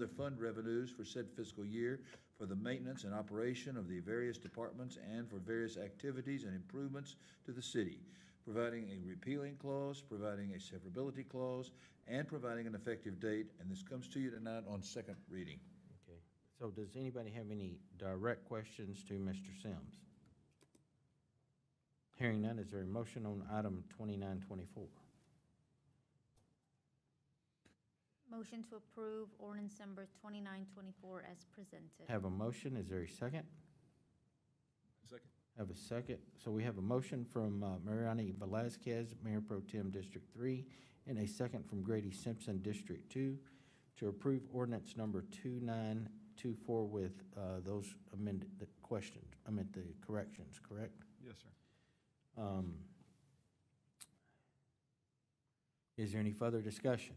fund revenues for said fiscal year for the maintenance and operation of the various departments and for various activities and improvements to the city, providing a repealing clause, providing a severability clause, and providing an effective date, and this comes to you tonight on second reading. Okay, so does anybody have any direct questions to Mr. Sims? Hearing none, is there a motion on item 2924? Motion to approve ordinance number 2924 as presented. Have a motion, is there a second? Second. Have a second. So we have a motion from Mariani Velazquez, Mayor Pro Tem District 3, and a second from Grady Simpson, District 2, to approve ordinance number 2924 with those amended, the corrections, correct? Yes, sir. Is there any further discussion?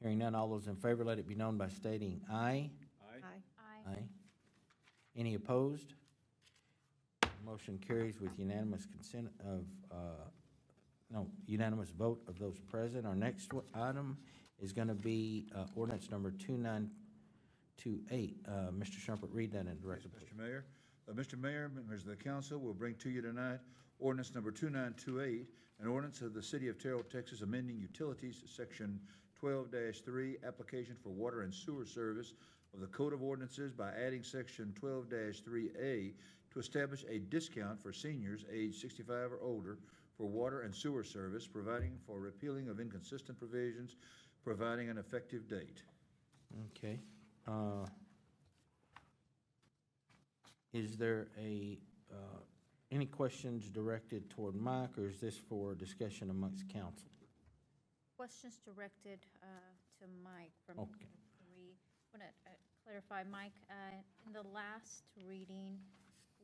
Hearing none, all those in favor, let it be known by stating aye. Aye. Aye. Aye. Any opposed? Motion carries with unanimous consent of, unanimous vote of those present. Our next item is going to be ordinance number 2928. Mr. Shumpert, read that into record, Yes, please. Mr. Mayor. Mr. Mayor, members of the council, will bring to you tonight ordinance number 2928, an ordinance of the City of Terrell, Texas, amending utilities, section 12-3, application for water and sewer service of the Code of Ordinances by adding section 12-3A to establish a discount for seniors aged 65 or older for water and sewer service, providing for repealing of inconsistent provisions, providing an effective date. Okay. Is there any questions directed toward Mike, or is this for discussion amongst council? Questions directed to Mike from Okay. three. I want to clarify, Mike, in the last reading,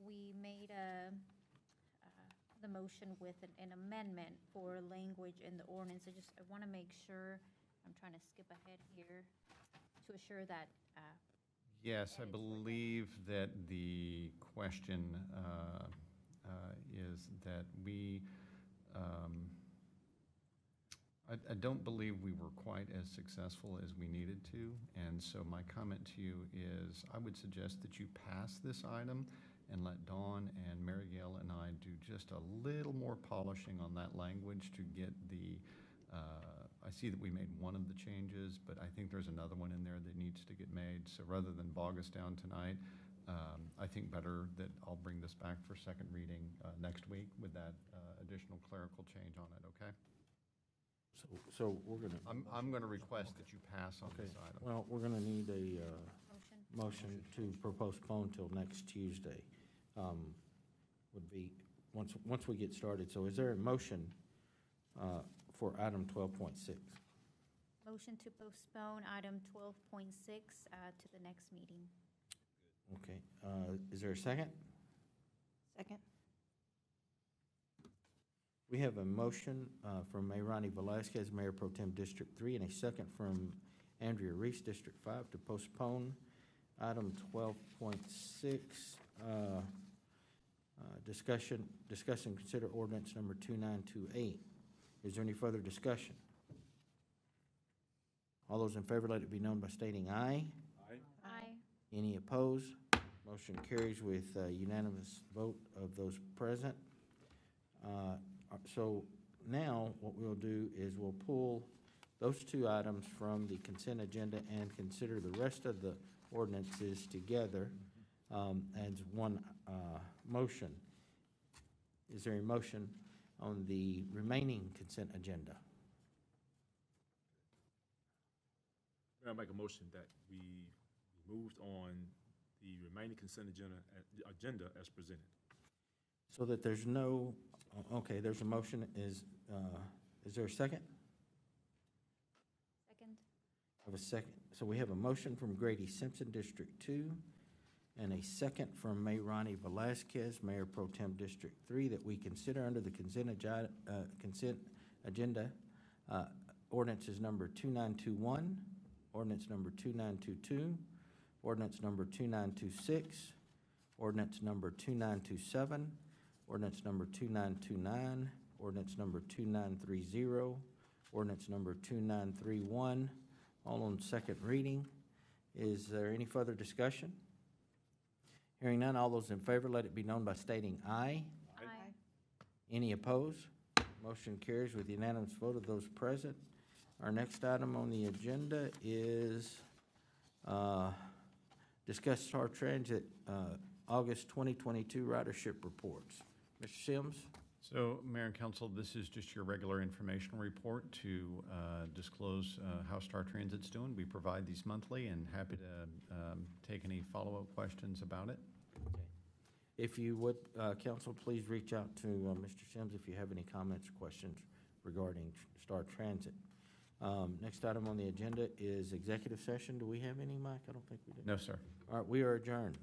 we made the motion with an amendment for language in the ordinance. I want to make sure, I'm trying to skip ahead here, to assure that, Yes, I That is believe that the question is that I don't believe we were quite as successful as we needed to, and so my comment to you is I would suggest that you pass this item and let Dawn and Mary Gail and I do just a little more polishing on that language to get the, I see that we made one of the changes, but I think there's another one in there that needs to get made. So rather than bog us down tonight, I think better that I'll bring this back for second reading next week with that additional clerical change on it, okay? So we're going to. I'm going to request that you pass on this item. Well, we're going to need a motion. motion to postpone till next Tuesday. Would be, once we get started. So is there a motion for item 12.6? Motion to postpone item 12.6 to the next meeting. Okay. Is there a second? Second. We have a motion from Mariani Velazquez, Mayor Pro Tem District 3, and a second from Andrea Reese, District 5, to postpone item 12.6, discuss and consider ordinance number 2928. Is there any further discussion? All those in favor, let it be known by stating aye. Aye. Aye. Any opposed? Motion carries with unanimous vote of those present. So now what we'll do is we'll pull those two items from the consent agenda and consider the rest of the ordinances together as one motion. Is there a motion on the remaining consent agenda? May I make a motion that we moved on the remaining consent agenda as presented? So that there's no, okay, there's a motion. Is there a second? Second. Have a second. So we have a motion from Grady Simpson, District 2, and a second from Mariani Velazquez, Mayor Pro Tem District 3, that we consider under the consent agenda ordinances number 2921, ordinance number 2922, ordinance number 2926, ordinance number 2927, ordinance number 2929, ordinance number 2930, ordinance number 2931, all on second reading. Is there any further discussion? Hearing none, all those in favor, let it be known by stating aye. Aye. Any opposed? Motion carries with unanimous vote of those present. Our next item on the agenda is discuss Star Transit August 2022 ridership reports. Mr. Sims? So, Mayor and Council, this is just your regular informational report to disclose how Star Transit's doing. We provide these monthly and happy to take any follow-up questions about it. Okay. If you would, council, please reach out to Mr. Sims if you have any comments or questions regarding Star Transit. Next item on the agenda is executive session. Do we have any, Mike? I don't think we do. No, sir. All right, we are adjourned.